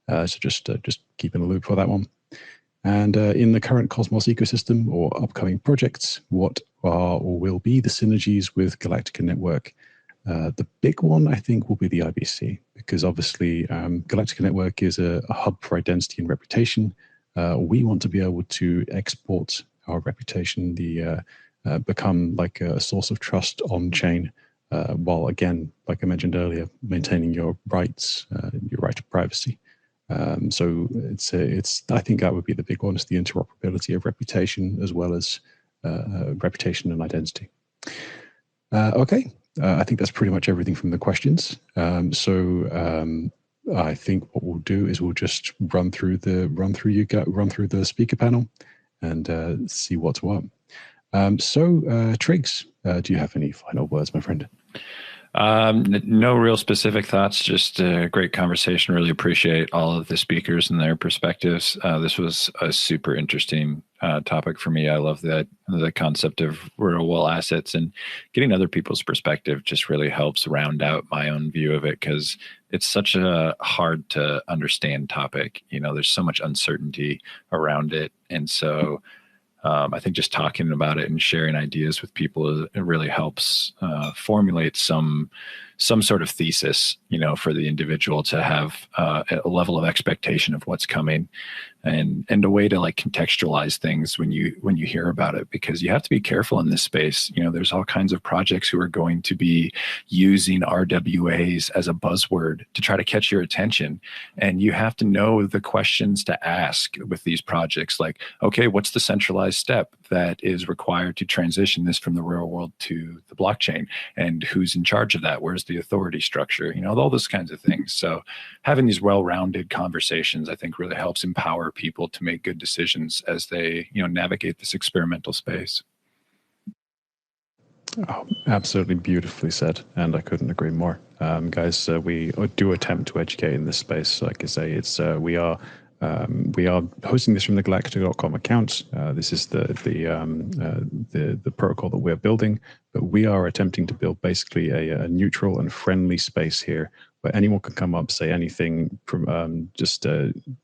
So just keep in the loop for that one. And in the current Cosmos ecosystem or upcoming projects, what are or will be the synergies with Galactica Network? The big one, I think, will be the IBC, because obviously Galactica Network is a hub for identity and reputation. We want to be able to export our reputation, become like a source of trust on chain, while again, like I mentioned earlier, maintaining your rights, your right to privacy. So I think that would be the big one, is the interoperability of reputation as well as reputation and identity. Okay, I think that's pretty much everything from the questions. I think what we'll do is we'll just run through the speaker panel and see what's what. Triggs, do you have any final words, my friend? No real specific thoughts, just a great conversation. Really appreciate all of the speakers and their perspectives. This was a super interesting topic for me. I love the concept of real world assets, and getting other people's perspective just really helps round out my own view of it, because it's such a hard to understand topic. You know, there's so much uncertainty around it. And so I think just talking about it and sharing ideas with people, it really helps formulate some sort of thesis, you know, for the individual to have a level of expectation of what's coming, and a way to like contextualize things when you hear about it, because you have to be careful in this space. You know, there's all kinds of projects who are going to be using RWAs as a buzzword to try to catch your attention, and you have to know the questions to ask with these projects. Like, okay, what's the centralized step that is required to transition this from the real world to the blockchain, and who's in charge of that? Where's the authority structure? You know, all those kinds of things. So having these well-rounded conversations, I think, really helps empower people to make good decisions as they, you know, navigate this experimental space. Oh, absolutely beautifully said, and I couldn't agree more. Guys, we do attempt to educate in this space. Like I say, it's we are We are hosting this from the Galactica.com account. This is the protocol that we're building, but we are attempting to build basically a neutral and friendly space here, where anyone can come up, say anything, from just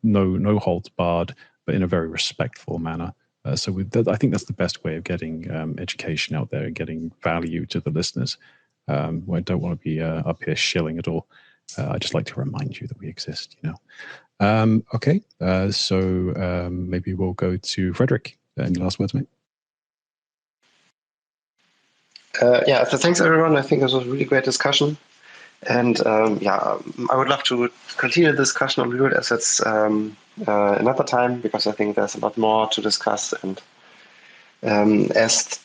no holds barred, but in a very respectful manner. I think that's the best way of getting education out there and getting value to the listeners. I don't want to be up here shilling at all. I just like to remind you that we exist, you know. Okay, so maybe we'll go to Frederick. Any last words, mate? Yeah, so thanks everyone. I think this was a really great discussion. And I would love to continue the discussion on real assets another time, because I think there's a lot more to discuss. And as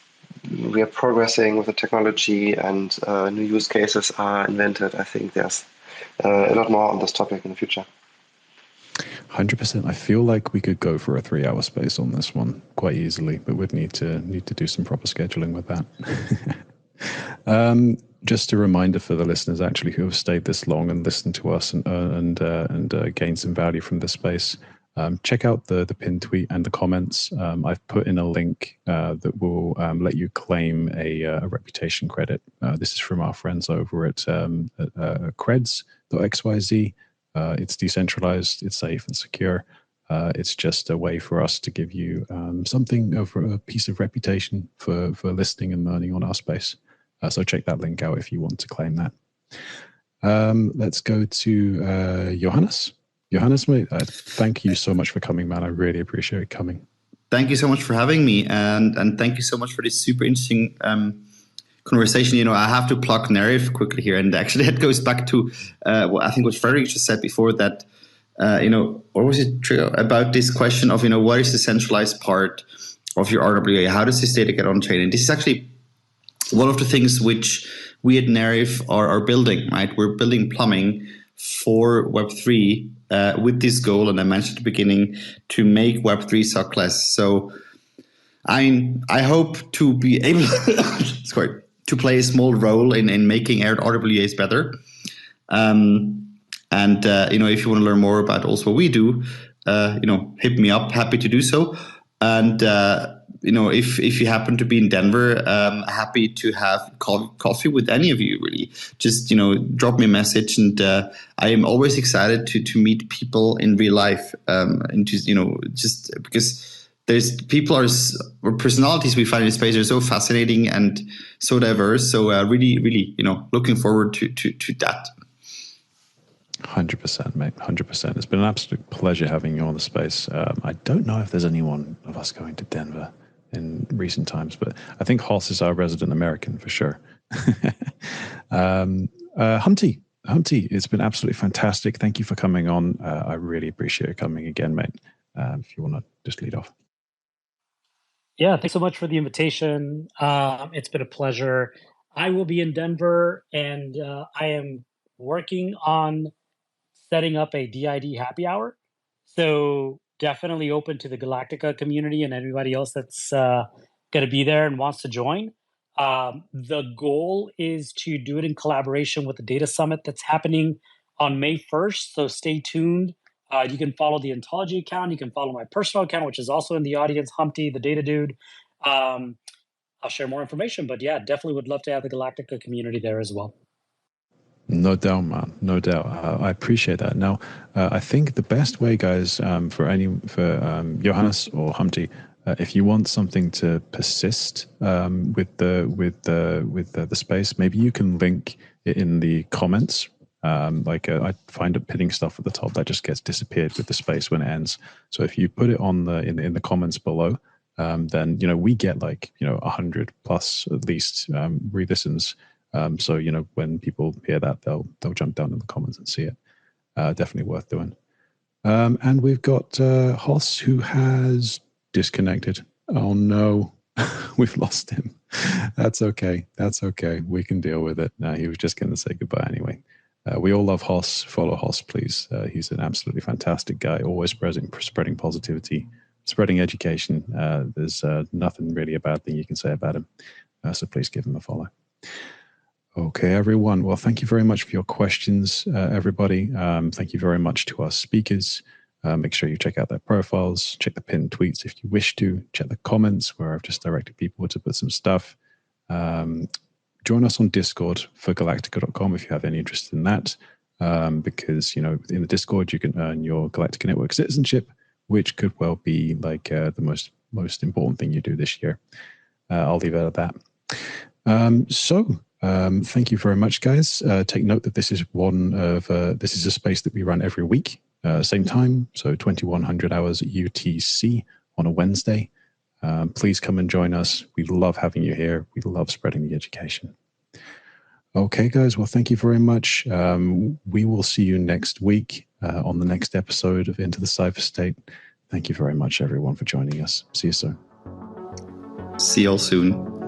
we are progressing with the technology and new use cases are invented, I think there's a lot more on this topic in the future. 100%. I feel like we could go for a 3-hour space on this one quite easily, but we'd need to do some proper scheduling with that. Just a reminder for the listeners actually who have stayed this long and listened to us and gained some value from this space. Check out the pinned tweet and the comments. I've put in a link that will let you claim a reputation credit. This is from our friends over at creds.xyz. It's decentralized, it's safe and secure. It's just a way for us to give you something of a piece of reputation for listening and learning on our space. So check that link out if you want to claim that. Let's go to Johannes. Johannes, mate, thank you so much for coming, man. I really appreciate it coming. Thank you so much for having me, and thank you so much for this super interesting conversation. You know, I have to plug Nerif quickly here, and actually that goes back to what I think what Frederick just said before, that what was it about this question of, what is the centralized part of your RWA? How does this data get on chain? And this is actually one of the things which we at Nerif are building, right? We're building plumbing for Web3 with this goal, and I mentioned at the beginning, to make Web3 suck less. So I hope to be able to play a small role in making RWAs better. If you want to learn more about also what we do, hit me up. Happy to do so. And if you happen to be in Denver, happy to have coffee with any of you, really. Just, drop me a message. And I am always excited to meet people in real life. And just because there's personalities we find in space are so fascinating and so diverse. So really, really, looking forward to that. 100%, mate. 100%. It's been an absolute pleasure having you on the space. I don't know if there's any one of us going to Denver in recent times, but I think Hoss is our resident American for sure. Humpty, it's been absolutely fantastic. Thank you for coming on. I really appreciate you coming again, mate. If you want to just lead off. Yeah, thanks so much for the invitation. It's been a pleasure. I will be in Denver, and I am working on setting up a DID happy hour. So definitely open to the Galactica community and anybody else that's going to be there and wants to join. The goal is to do it in collaboration with the Data Summit that's happening on May 1st. So stay tuned. You can follow the Ontology account. You can follow my personal account, which is also in the audience, Humpty, the Data Dude. I'll share more information. But yeah, definitely would love to have the Galactica community there as well. No doubt, man. No doubt. I appreciate that. Now, I think the best way, guys, for Johannes or Humpty, if you want something to persist with the space, maybe you can link it in the comments. I find it pinning stuff at the top that just gets disappeared with the space when it ends. So if you put it on in the comments below, then we get 100 plus at least re-listens. So when people hear that, they'll jump down in the comments and see it. Definitely worth doing. And we've got Hoss, who has disconnected. Oh no, we've lost him. That's okay. We can deal with it. No, he was just going to say goodbye anyway. We all love Hoss. Follow Hoss, please. He's an absolutely fantastic guy, always spreading positivity, spreading education. There's nothing really a bad thing you can say about him. So please give him a follow. Okay, everyone. Well, thank you very much for your questions, everybody. Thank you very much to our speakers. Make sure you check out their profiles, check the pinned tweets if you wish to, check the comments where I've just directed people to put some stuff. Join us on Discord for galactica.com if you have any interest in that, because, you know, in the Discord you can earn your Galactica Network citizenship, which could well be like the most important thing you do this year. I'll leave it at that. Thank you very much, guys. Take note that this is this is a space that we run every week, same time, so 2100 hours UTC on a Wednesday. Please come and join us. We love having you here. We love spreading the education. Okay, guys. Well, thank you very much. We will see you next week on the next episode of Into the Cypher State. Thank you very much, everyone, for joining us. See you soon. See you all soon.